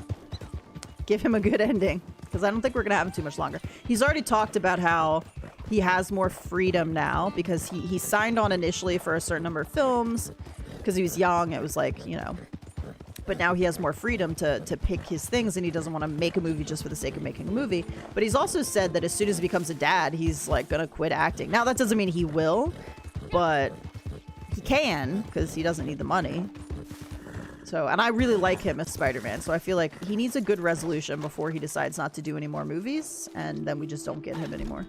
Give him a good ending, because I don't think we're gonna have him too much longer. He's already talked about how he has more freedom now because he signed on initially for a certain number of films because he was young. It was like, you know. But now he has more freedom to pick his things, and he doesn't want to make a movie just for the sake of making a movie. But he's also said that as soon as he becomes a dad, he's like gonna quit acting. Now that doesn't mean he will, but he can because he doesn't need the money. So, and I really like him as Spider-Man, so I feel like he needs a good resolution before he decides not to do any more movies, and then we just don't get him anymore.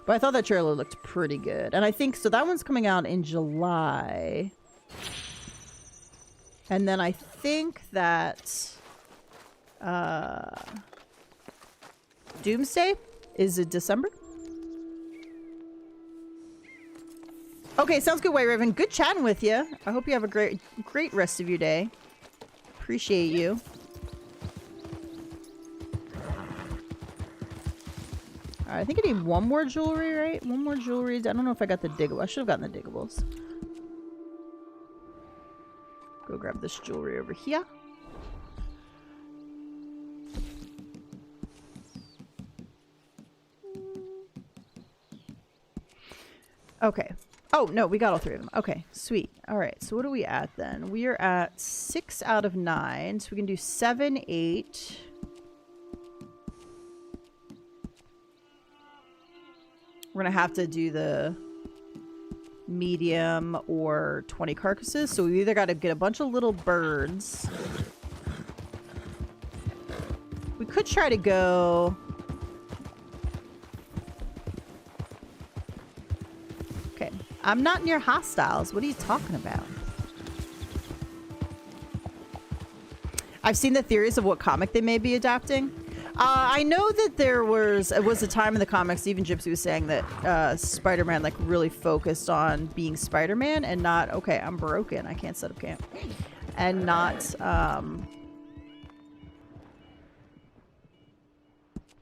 But I thought that trailer looked pretty good. And I think, so that one's coming out in July. And then I think that Doomsday is it December? Okay, sounds good, White Raven. Good chatting with you. I hope you have a great rest of your day. Appreciate you. Alright, I think I need one more jewelry, right? One more jewelry. I don't know if I got the diggable. I should have gotten the diggables. Go grab this jewelry over here. Okay. Oh, no, we got all three of them. Okay, sweet. Alright, so what are we at then? We are at 6 out of 9. So we can do 7, 8... We're gonna have to do the medium or 20 carcasses. So we either gotta get a bunch of little birds. We could try to go... Okay. I'm not near hostiles. What are you talking about? I've seen the theories of what comic they may be adapting. I know that it was a time in the comics, even Gypsy was saying that Spider-Man like really focused on being Spider-Man and not, okay, I'm broken, I can't set up camp. And not, alright,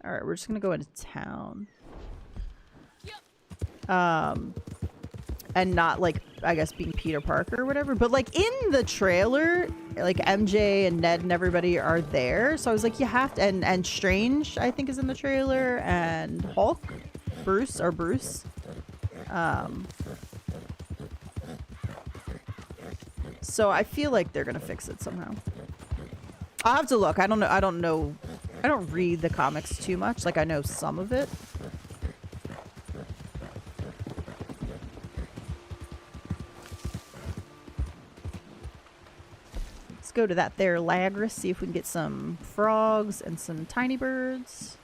we're just gonna go into town. And not like, I guess, being Peter Parker or whatever. But like in the trailer, like MJ and Ned and everybody are there. So I was like, you have to, and Strange, I think, is in the trailer, and Hulk, Bruce. So I feel like they're gonna fix it somehow. I'll have to look. I don't know. I don't read the comics too much. Like I know some of it. Go to that there Lagris, see if we can get some frogs and some tiny birds.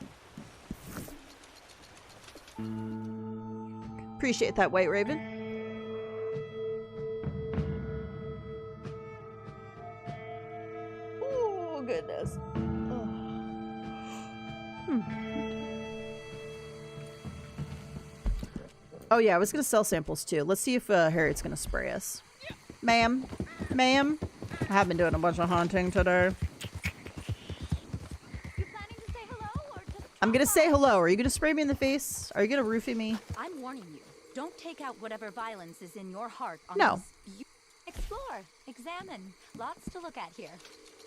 Appreciate that, White Raven. Oh, goodness. Oh, yeah, I was going to sell samples, too. Let's see if Harriet's going to spray us. Ma'am? Ma'am? I have been doing a bunch of hunting today. You planning to say hello or just I'm gonna say hello. Are you gonna spray me in the face? Are you gonna roofie me? I'm warning you. Don't take out whatever violence is in your heart on No. this. Explore, examine. Lots to look at here.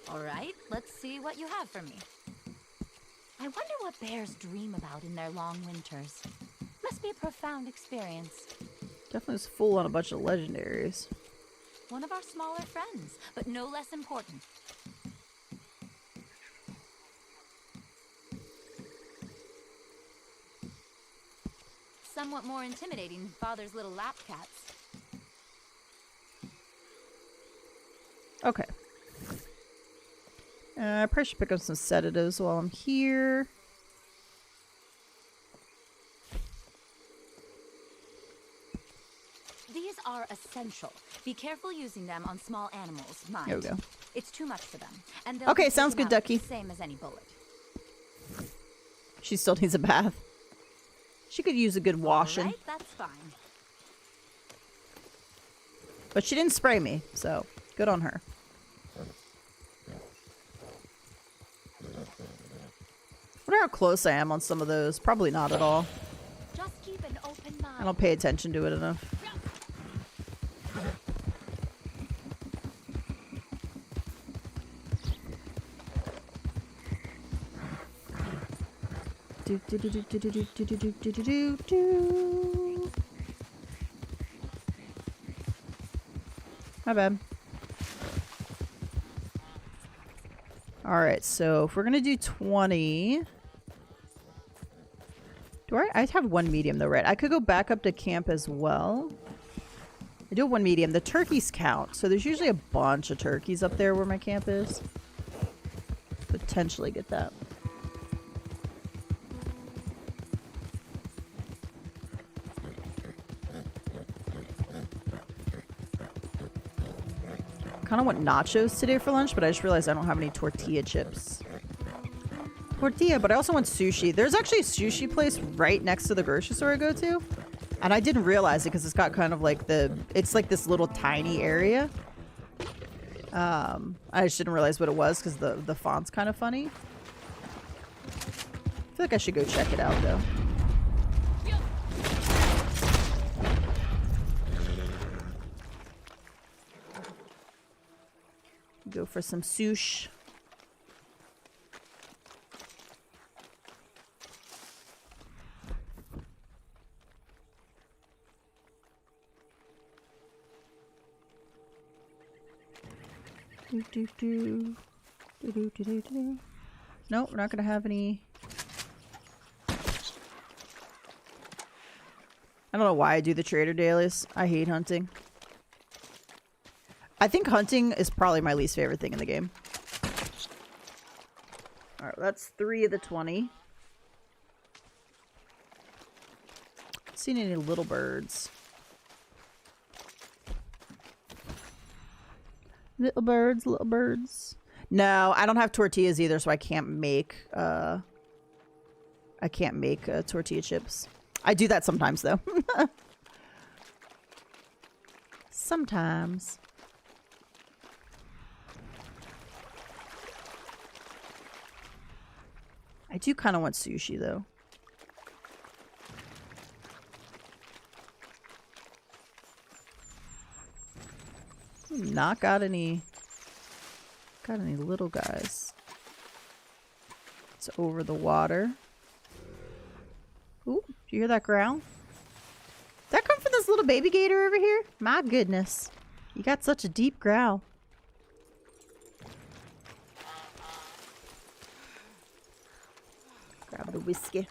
All right, let's see what you have for me. I wonder what bears dream about in their long winters. Must be a profound experience. Definitely was full on a bunch of legendaries. One of our smaller friends, but no less important. Somewhat more intimidating than Father's little lap cats. Okay. I probably should pick up some sedatives while I'm here. These are essential. Be careful using them on small animals. Mind. There we go. It's too much for them. And they'll Okay, be sounds taken good, out Ducky. Same as any bullet. She still needs a bath. She could use a good washing. Right, that's fine. But she didn't spray me, so good on her. I wonder how close I am on some of those. Probably not at all. Just keep an open mind. I don't pay attention to it enough. Do do do do do do do do do do do do do. My bad. Alright, so if we're gonna do 20... I have one medium though, right? I could go back up to camp as well. I do have one medium. The turkeys count, so there's usually a bunch of turkeys up there where my camp is. Potentially get that. I kind of want nachos today for lunch, but I just realized I don't have any tortilla chips. Tortilla, but I also want sushi. There's actually a sushi place right next to the grocery store I go to. And I didn't realize it because it's got kind of like it's like this little tiny area. I just didn't realize what it was because the font's kind of funny. I feel like I should go check it out though. Go for some sushi. Do, do, do. Do, do, do, do, do. Nope, we're not gonna have any. I don't know why I do the trader dailies. I hate hunting. I think hunting is probably my least favorite thing in the game. Alright, that's 3 of the 20. Seen any little birds? Little birds, little birds. No, I don't have tortillas either, so I can't make tortilla chips. I do that sometimes though. Sometimes. I do kind of want sushi though. Not got any little guys. It's over the water. Ooh, do you hear that growl? Did that come from this little baby gator over here? My goodness. You got such a deep growl. Grab the whiskey.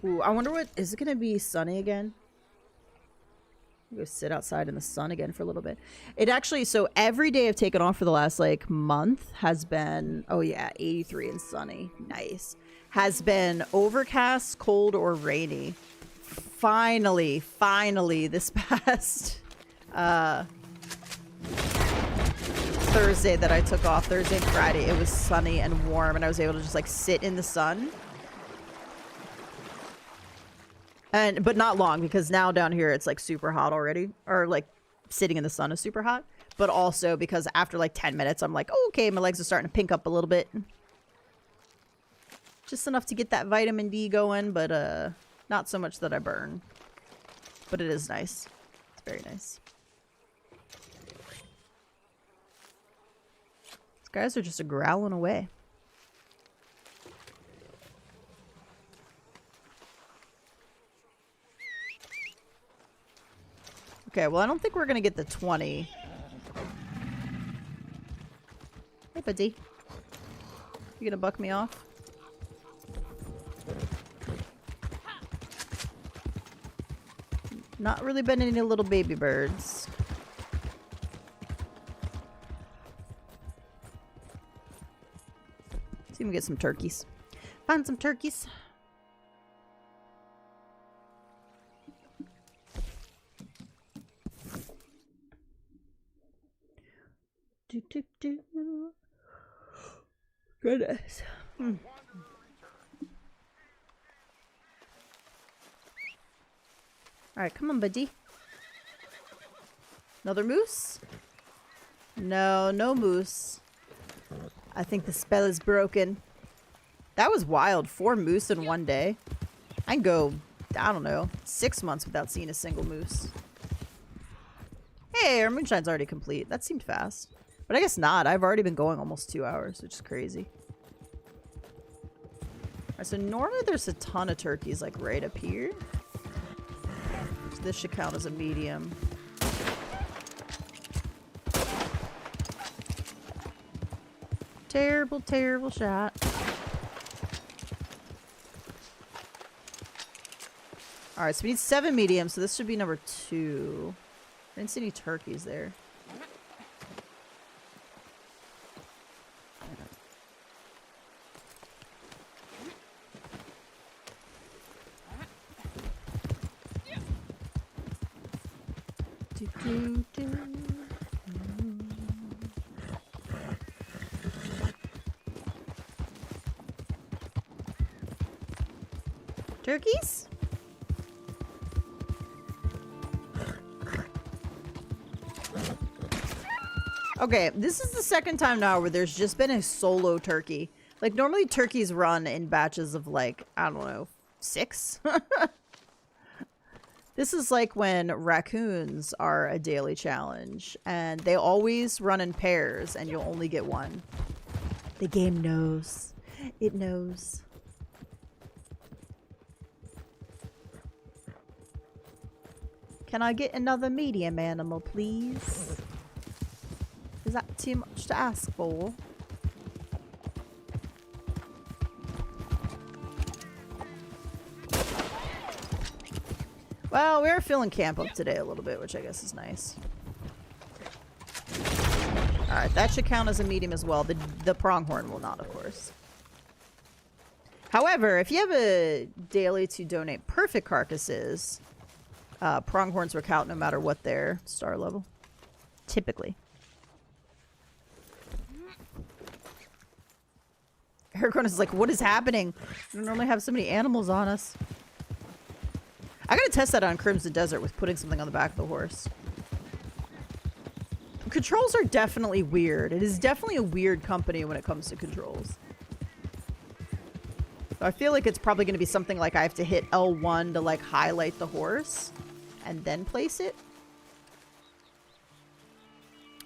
Ooh, I wonder what... Is it going to be sunny again? Go sit outside in the sun again for a little bit. It actually... So every day I've taken off for the last, like, month has been... Oh, yeah. 83 and sunny. Nice. Has been overcast, cold, or rainy. Finally, this past... Thursday that I took off, Thursday and Friday, it was sunny and warm and I was able to just like sit in the sun. But not long because now down here it's like super hot already, or like sitting in the sun is super hot, but also because after like 10 minutes I'm like, oh, okay, my legs are starting to pink up a little bit. Just enough to get that vitamin D going, but not so much that I burn. But it is nice. It's very nice. Guys are just growling away. Okay, well, I don't think we're gonna get the 20. Hey, buddy. You gonna buck me off? Not really been any little baby birds. See if we can get some turkeys. Find some turkeys. Do, do, do. Goodness. Alright, come on, buddy. Another moose? No, no moose. I think the spell is broken. That was wild. 4 moose in one day. I can go, I don't know, 6 months without seeing a single moose. Hey, our moonshine's already complete. That seemed fast. But I guess not. I've already been going almost 2 hours, which is crazy. Alright, so normally there's a ton of turkeys like right up here. So this should count as a medium. Terrible, terrible shot. Alright, so we need 7 mediums, so this should be number 2. I didn't see any turkeys there. Turkeys? Okay, this is the second time now where there's just been a solo turkey. Like, normally turkeys run in batches of, like, I don't know, 6? This is like when raccoons are a daily challenge, and they always run in pairs, and you'll only get one. The game knows. It knows. Can I get another medium animal, please? Is that too much to ask for? Well, we're filling camp up today a little bit, which I guess is nice. Alright, that should count as a medium as well. The pronghorn will not, of course. However, if you have a daily to donate perfect carcasses, pronghorns will count no matter what their star level. Typically. Heracron is like, what is happening? We don't normally have so many animals on us. I gotta test that on Crimson Desert with putting something on the back of the horse. Controls are definitely weird. It is definitely a weird company when it comes to controls. So I feel like it's probably going to be something like I have to hit L1 to like highlight the horse and then place it.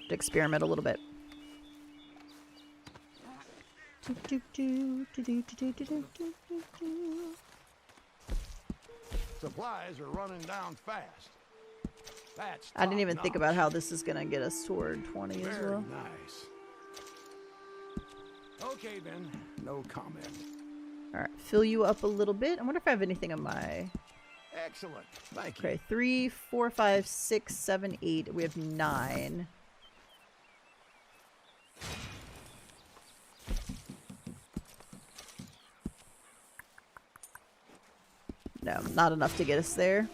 To experiment a little bit. Supplies are running down fast. That's I didn't even think top-notch. about how this is going to get us toward 20 as Very well. nice. Okay then, no comment. Alright, fill you up a little bit. I wonder if I have anything on my... Excellent. Thank you. Okay, 3, 4, 5, 6, 7, 8. We have 9. No, not enough to get us there.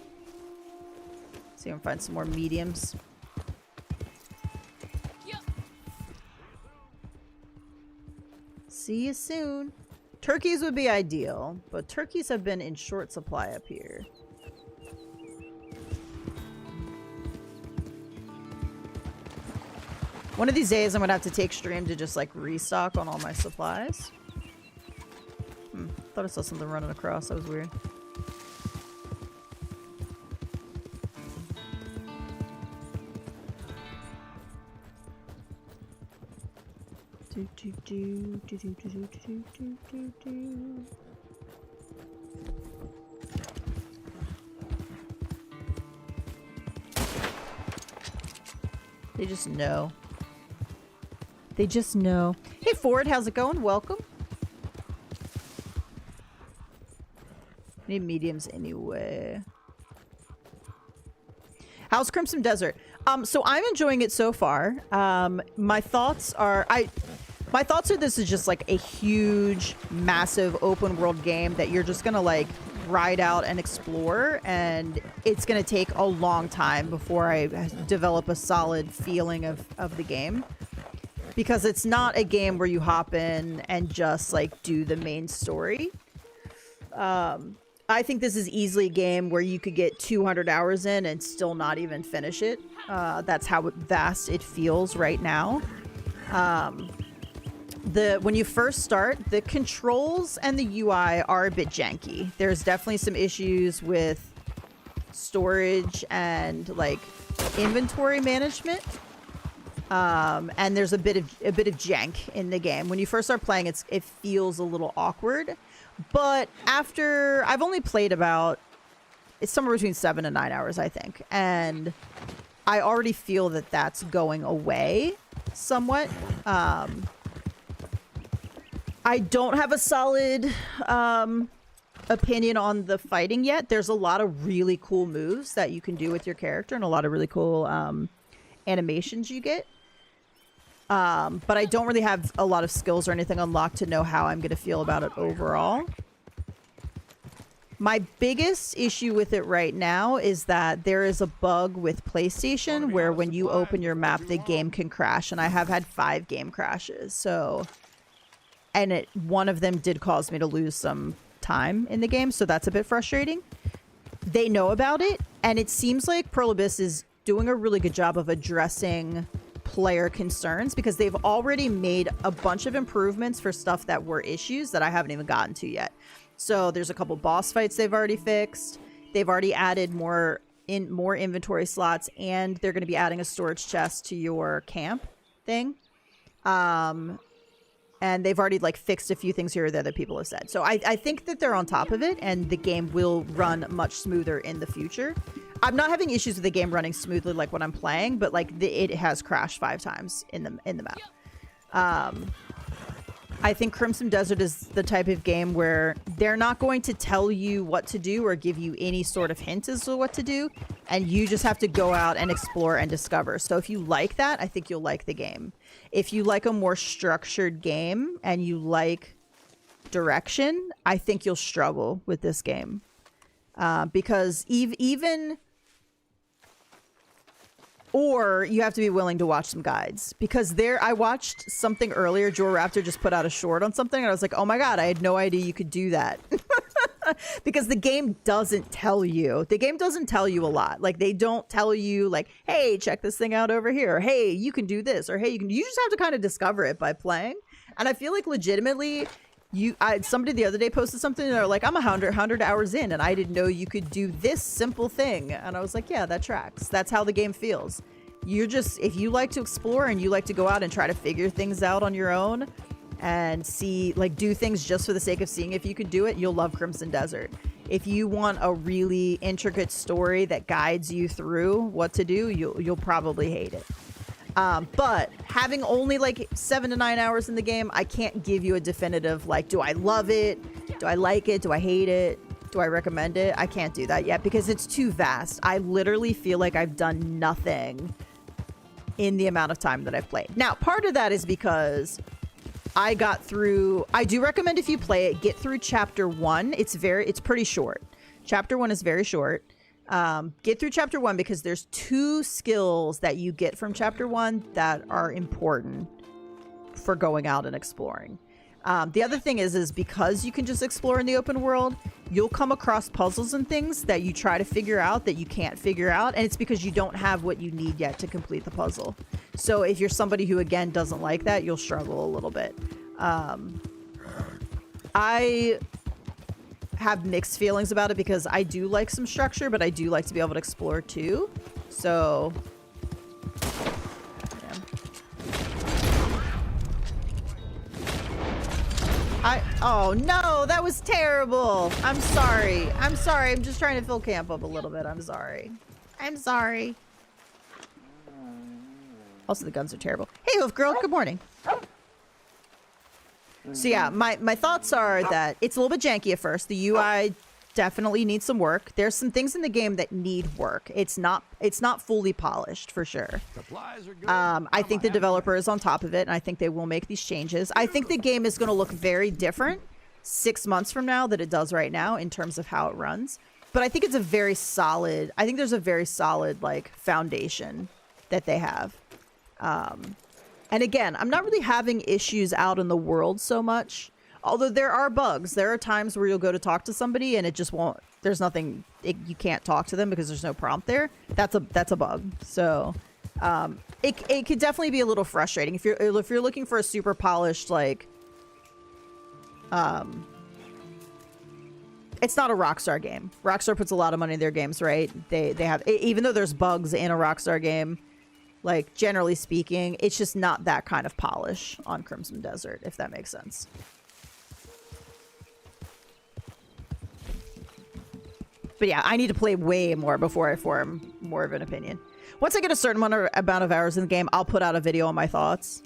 See if I can find some more mediums. See you soon. Turkeys would be ideal, but turkeys have been in short supply up here. One of these days I'm gonna have to take stream to just like restock on all my supplies. Thought I saw something running across. That was weird. They just know. They just know. Hey Ford, how's it going? Welcome. Need mediums anyway. How's Crimson Desert? So I'm enjoying it so far. My thoughts are My thoughts are this is just like a huge, massive open world game that you're just gonna like ride out and explore, and it's gonna take a long time before I develop a solid feeling of the game. Because it's not a game where you hop in and just like do the main story. I think this is easily a game where you could get 200 hours in and still not even finish it. That's how vast it feels right now. When you first start, the controls and the UI are a bit janky. There's definitely some issues with storage and like inventory management. And there's a bit of jank in the game. When you first start playing, it feels a little awkward. But after I've only played it's somewhere between 7 and 9 hours, I think, and I already feel that that's going away somewhat. I don't have a solid opinion on the fighting yet. There's a lot of really cool moves that you can do with your character and a lot of really cool animations you get. But I don't really have a lot of skills or anything unlocked to know how I'm going to feel about it overall. My biggest issue with it right now is that there is a bug with PlayStation where when you open your map, the game can crash. And I have had 5 game crashes. So, and one of them did cause me to lose some time in the game. So that's a bit frustrating. They know about it. And it seems like Pearl Abyss is doing a really good job of addressing player concerns because they've already made a bunch of improvements for stuff that were issues that I haven't even gotten to yet. So there's a couple boss fights they've already fixed. They've already added more inventory slots, and they're going to be adding a storage chest to your camp thing. And they've already like fixed a few things here or there that people have said. So I think that they're on top of it, and the game will run much smoother in the future. I'm not having issues with the game running smoothly like when I'm playing, but like it has crashed 5 times in the map. I think Crimson Desert is the type of game where they're not going to tell you what to do or give you any sort of hint as to what to do, and you just have to go out and explore and discover. So if you like that, I think you'll like the game. If you like a more structured game and you like direction, I think you'll struggle with this game. Because even... Or you have to be willing to watch some guides. Because I watched something earlier. Joe Raptor just put out a short on something. And I was like, oh my god, I had no idea you could do that. Because the game doesn't tell you. The game doesn't tell you a lot. Like, they don't tell you, like, hey, check this thing out over here. Or, hey, you can do this. Or, hey, you just have to kind of discover it by playing. And I feel like legitimately... somebody the other day posted something and they're like, I'm 100 hours in and I didn't know you could do this simple thing. And I was like, yeah, that tracks. That's how the game feels. If you like to explore and you like to go out and try to figure things out on your own and do things just for the sake of seeing if you could do it, you'll love Crimson Desert. If you want a really intricate story that guides you through what to do, you'll probably hate it. But having only like 7 to 9 hours in the game, I can't give you a definitive, like, do I love it? Do I like it? Do I hate it? Do I recommend it? I can't do that yet because it's too vast. I literally feel like I've done nothing in the amount of time that I've played. Now, part of that is because I do recommend if you play it, get through chapter 1. It's pretty short. Chapter 1 is very short. Get through chapter 1 because there's 2 skills that you get from chapter 1 that are important for going out and exploring. The other thing is because you can just explore in the open world, you'll come across puzzles and things that you try to figure out that you can't figure out, and it's because you don't have what you need yet to complete the puzzle. So if you're somebody who, again, doesn't like that, you'll struggle a little bit. I have mixed feelings about it because I do like some structure, but I do like to be able to explore too. So oh no, that was terrible. I'm sorry. I'm just trying to fill camp up a little bit. I'm sorry. Also, the guns are terrible. Hey, Hoof Girl, good morning. So yeah, my thoughts are that it's a little bit janky at first. The UI definitely need some work. There's some things in the game that need work. It's not fully polished for sure. Supplies are good. I think the developer is on top of it, and I think they will make these changes. I think the game is going to look very different 6 months from now than it does right now in terms of how it runs. But I think it's a very solid, I think there's a very solid like foundation that they have. And again, I'm not really having issues out in the world so much. Although there are bugs. There are times where you'll go to talk to somebody and it just won't, there's nothing, you can't talk to them because there's no prompt there. That's a bug. So it could definitely be a little frustrating if you're looking for a super polished like it's not a Rockstar game. Rockstar puts a lot of money in their games, right? They have, even though there's bugs in a Rockstar game, like generally speaking, it's just not that kind of polish on Crimson Desert, if that makes sense. But yeah, I need to play way more before I form more of an opinion. Once I get a certain amount of hours in the game, I'll put out a video on my thoughts,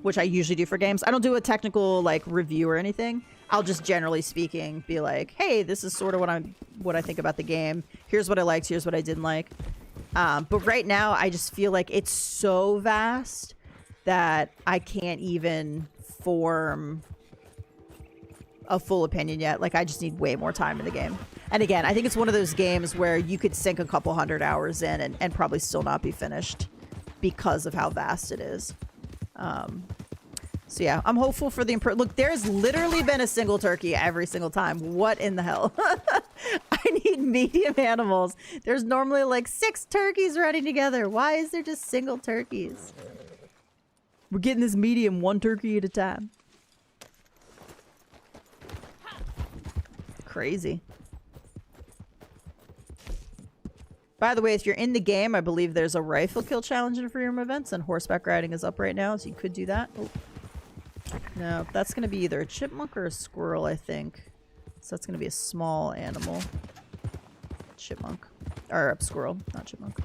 which I usually do for games. I don't do a technical like review or anything. I'll just generally speaking be like, hey, this is sort of what I think about the game. Here's what I liked. Here's what I didn't like. But right now, I just feel like it's so vast that I can't even form a full opinion yet. Like, I just need way more time in the game. And again, I think it's one of those games where you could sink a couple 100 hours in and probably still not be finished because of how vast it is. So yeah, I'm hopeful for the Look, there's literally been a single turkey every single time. What in the hell? I need medium animals. There's normally like 6 turkeys running together. Why is there just single turkeys? We're getting this medium 1 turkey at a time. Crazy. By the way, if you're in the game, I believe there's a rifle kill challenge in free roam events, and horseback riding is up right now, so you could do that. Oh. No, that's going to be either a chipmunk or a squirrel, I think. So that's going to be a small animal. Chipmunk. Or a squirrel, not chipmunk.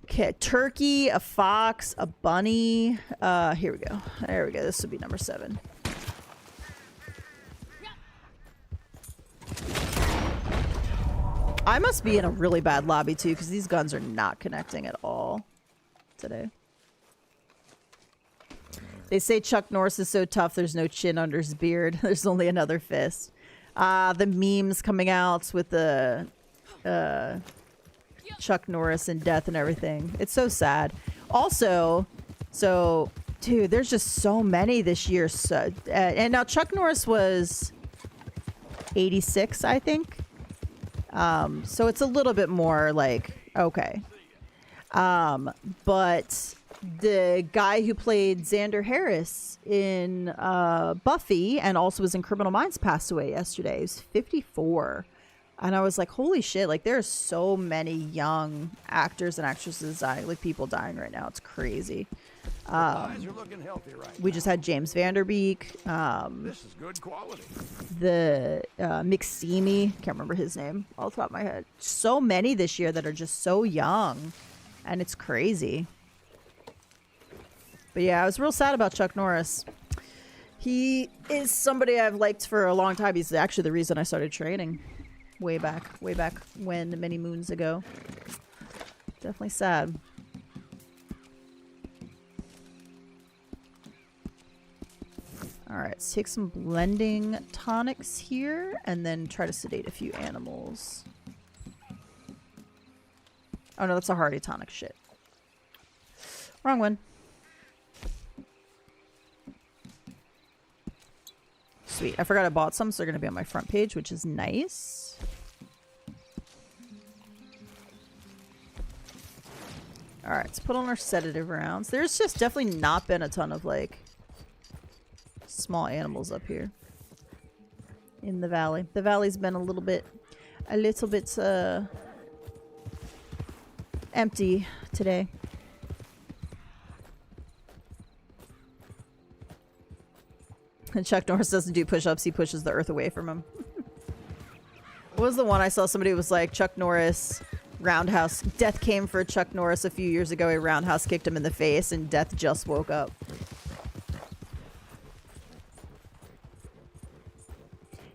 Okay, a turkey, a fox, a bunny. Here we go. There we go. This would be number 7. I must be in a really bad lobby too, because these guns are not connecting at all today. They say Chuck Norris is so tough there's no chin under his beard. There's only another fist. The memes coming out with the Chuck Norris and death and everything. It's so sad. Also, so dude, there's just so many this year. So, and now Chuck Norris was 86, I think. So it's a little bit more like, okay. But the guy who played Xander Harris in Buffy and also was in Criminal Minds passed away yesterday. He was 54. And I was like, holy shit, like there's so many young actors and actresses dying, like people dying right now. It's crazy. Eyes are looking healthy right We just had James Vanderbeek. This is good quality. The McSteamy, can't remember his name off the top of my head. So many this year that are just so young, and it's crazy. But yeah, I was real sad about Chuck Norris. He is somebody I've liked for a long time. He's actually the reason I started training way back when, many moons ago. Definitely sad. All right, let's take some blending tonics here and then try to sedate a few animals. Oh no, that's a hearty tonic. Shit. Wrong one. Sweet. I forgot I bought some, so they're going to be on my front page, which is nice. All right, let's put on our sedative rounds. There's just definitely not been a ton of, like, small animals up here in the valley. The valley's been a little bit empty today. And Chuck Norris doesn't do push-ups, he pushes the earth away from him. What was the one I saw? Somebody was like, Chuck Norris roundhouse. Death came for Chuck Norris a few years ago. A roundhouse kicked him in the face and Death just woke up.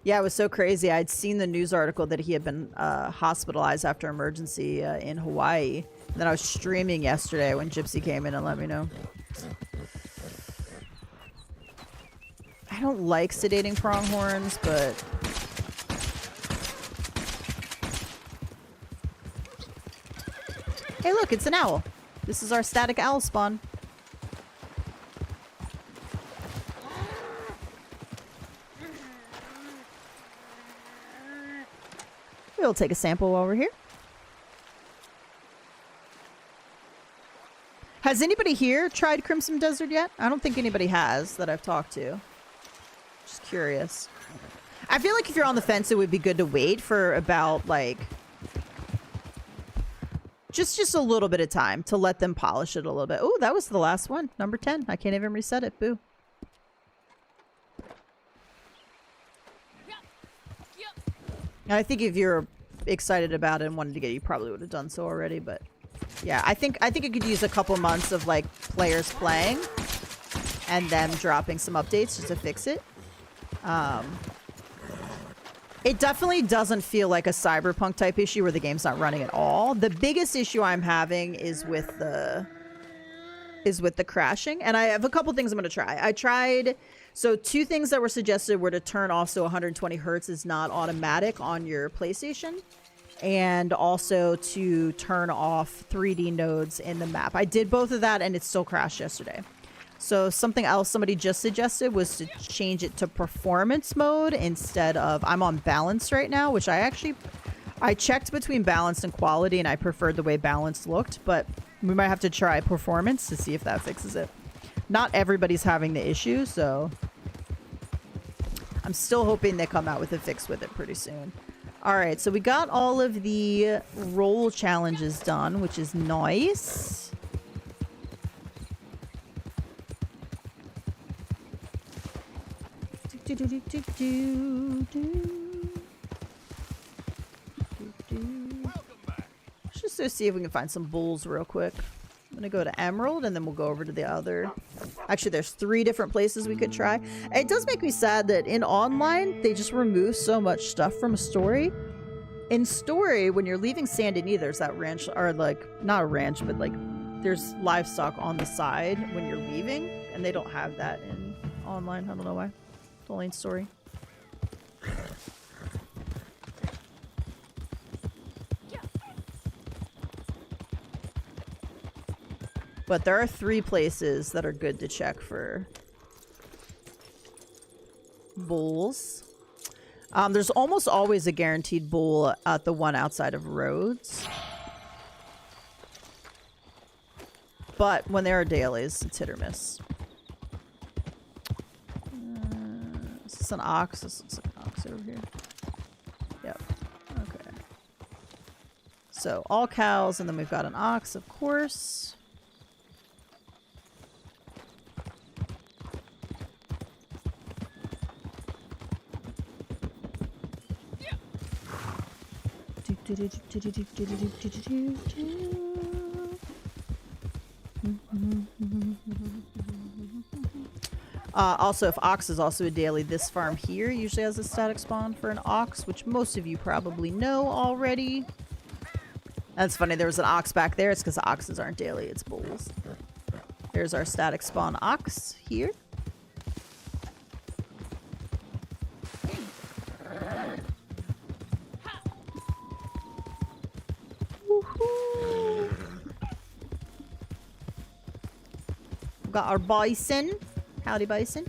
Yeah, it was so crazy. I'd seen the news article that he had been hospitalized after emergency in Hawaii. And then I was streaming yesterday when Gypsy came in and let me know. I don't like sedating pronghorns, but... Hey, look, it's an owl. This is our static owl spawn. We'll take a sample while we're here. Has anybody here tried Crimson Desert yet? I don't think anybody has that I've talked to. Just curious. I feel like if you're on the fence, it would be good to wait for about, like... Just a little bit of time to let them polish it a little bit. Oh, that was the last one. Number 10. I can't even reset it. Boo. And I think if you're excited about it and wanted to get it, you probably would have done so already, but yeah, I think it could use a couple months of like players playing and them dropping some updates just to fix it. It definitely doesn't feel like a Cyberpunk type issue where the game's not running at all. The biggest issue I'm having is with the crashing, and I have a couple things I'm going to try. I tried, so two things that were suggested were to turn off so 120 hertz is not automatic on your PlayStation, and also to turn off 3D nodes in the map. I did both of that and it still crashed yesterday. So something else somebody just suggested was to change it to performance mode instead of... I'm on balance right now, which I checked between balanced and quality, and I preferred the way balanced looked, but we might have to try performance to see if that fixes it. Not everybody's having the issue, so I'm still hoping they come out with a fix with it pretty soon. All right, so we got all of the roll challenges done, which is nice. Let's just see if we can find some bulls real quick. I'm gonna go to Emerald and then we'll go over to the other. Actually, there's 3 different places we could try. It does make me sad that in online they just remove so much stuff from a story. In story, when you're leaving Saint Denis, there's that ranch, or like not a ranch, but like there's livestock on the side when you're leaving, and they don't have that in online. I don't know why. It's only in story. But there are 3 places that are good to check for bulls. There's almost always a guaranteed bull at the one outside of Rhodes. But when there are dailies, it's hit or miss. Is this an ox? This looks like an ox over here. Yep. Okay. So all cows, and then we've got an ox, of course. Also, if ox is also a daily, this farm here usually has a static spawn for an ox, which most of you probably know already. That's funny, there was an ox back there. It's because oxes aren't daily, it's bulls. Here's our static spawn ox here. We've got our bison. Howdy, bison.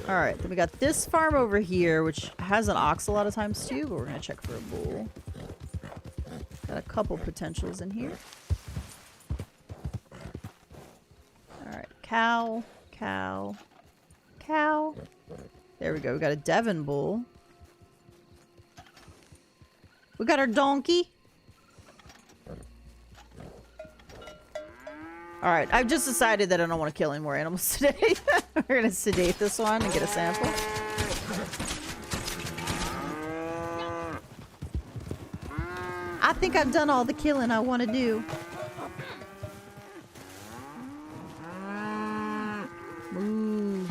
All right, then we got this farm over here, which has an ox a lot of times too, but we're gonna check for a bull. Got a couple potentials in here. All right, cow, cow, cow. There we go. We got a Devon bull. We got our donkey. All right, I've just decided that I don't want to kill any more animals today. We're gonna sedate this one and get a sample. I think I've done all the killing I want to do. Ooh.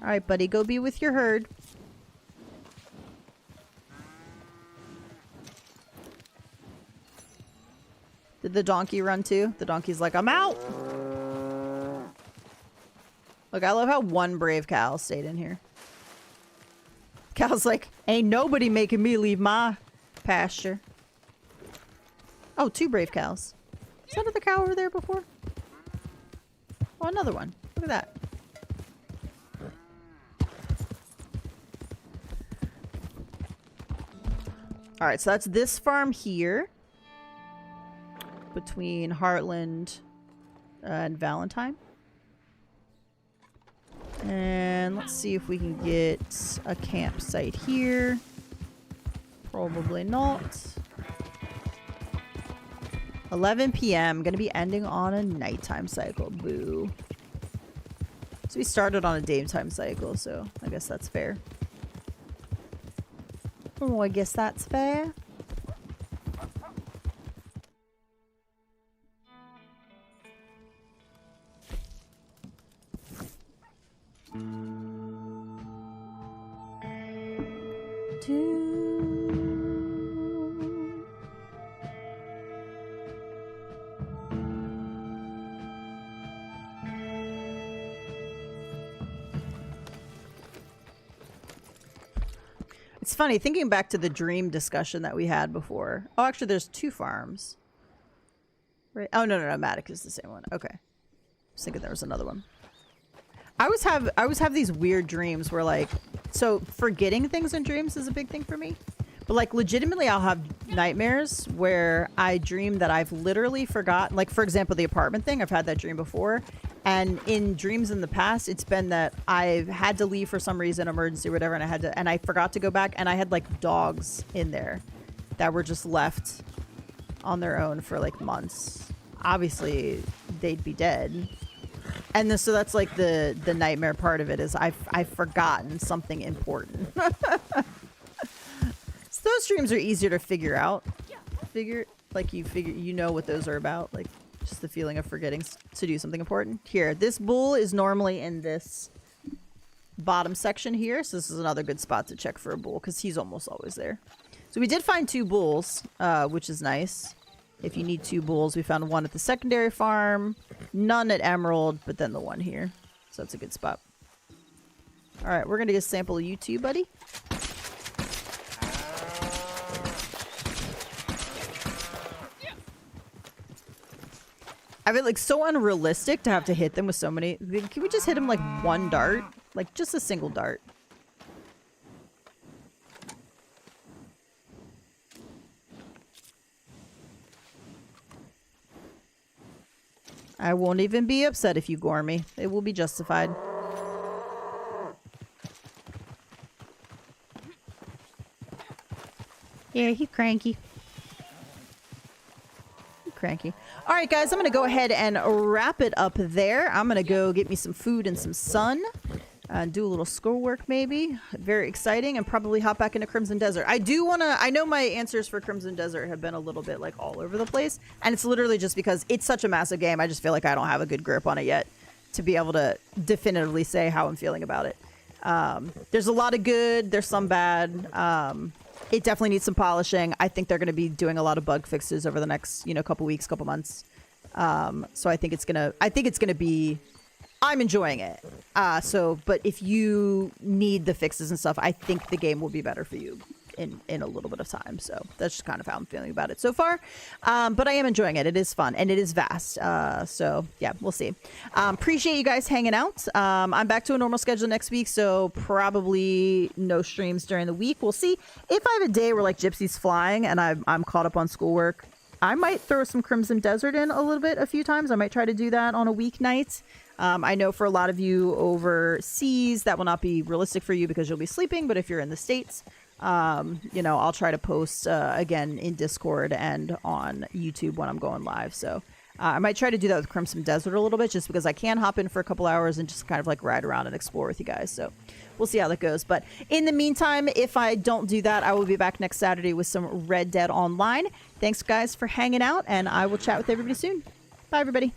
All right, buddy, go be with your herd. Did the donkey run too? The donkey's like, I'm out. Look, I love how one brave cow stayed in here. Cow's like, ain't nobody making me leave my pasture. Oh, 2 brave cows. Is that another cow over there before? Oh, another one. Look at that. All right, so that's this farm here. Between Heartland and Valentine. And let's see if we can get a campsite here. Probably not. 11 p.m. Gonna be ending on a nighttime cycle. Boo. So we started on a daytime cycle, so I guess that's fair. Oh, I guess that's fair. It's funny, thinking back to the dream discussion that we had before. Oh, actually, there's 2 farms. Right? Oh, no, Matic is the same one. Okay. I was thinking there was another one. I always have these weird dreams where, like... So, forgetting things in dreams is a big thing for me. But, like, legitimately, I'll have nightmares where I dream that I've literally forgotten. Like, for example, the apartment thing. I've had that dream before. And in dreams in the past, it's been that I've had to leave for some reason, emergency or whatever, and I forgot to go back, and I had like dogs in there that were just left on their own for like months. Obviously, they'd be dead. And so that's like the nightmare part of it is I've forgotten something important. So those dreams are easier to figure out. You know what those are about, like. Just the feeling of forgetting to do something important. Here, this bull is normally in this bottom section here. So this is another good spot to check for a bull because he's almost always there. So we did find 2 bulls, which is nice. If you need 2 bulls, we found one at the secondary farm, none at Emerald, but then the one here. So that's a good spot. All right, we're going to get a sample of you too, buddy. I feel like so unrealistic to have to hit them with so many. Can we just hit him like 1 dart? Like just a single dart. I won't even be upset if you gore me. It will be justified. Yeah, he's cranky. Cranky. All right, guys, I'm going to go ahead and wrap it up there. I'm going to go get me some food and some sun. Do a little schoolwork, maybe. Very exciting. And probably hop back into Crimson Desert. I do want to... I know my answers for Crimson Desert have been a little bit, like, all over the place. And it's literally just because it's such a massive game. I just feel like I don't have a good grip on it yet to be able to definitively say how I'm feeling about it. There's a lot of good. There's some bad. It definitely needs some polishing. I think they're going to be doing a lot of bug fixes over the next, couple weeks, couple months. So I think it's going to be, I'm enjoying it. But if you need the fixes and stuff, I think the game will be better for you in a little bit of time. So that's just kind of how I'm feeling about it so far. But I am enjoying it. It is fun and it is vast. So yeah, we'll see. Appreciate you guys hanging out. I'm back to a normal schedule next week. So probably no streams during the week. We'll see if I have a day where like Gypsy's flying and I'm caught up on schoolwork. I might throw some Crimson Desert in a little bit a few times. I might try to do that on a weeknight. I know for a lot of you overseas, that will not be realistic for you because you'll be sleeping. But if you're in the States, I'll try to post again in Discord and on YouTube when I'm going live. So I might try to do that with Crimson Desert a little bit, just because I can hop in for a couple hours and just kind of like ride around and explore with you guys. So we'll see how that goes. But in the meantime, if I don't do that, I will be back next Saturday with some Red Dead Online. Thanks, guys, for hanging out, and I will chat with everybody soon. Bye, everybody.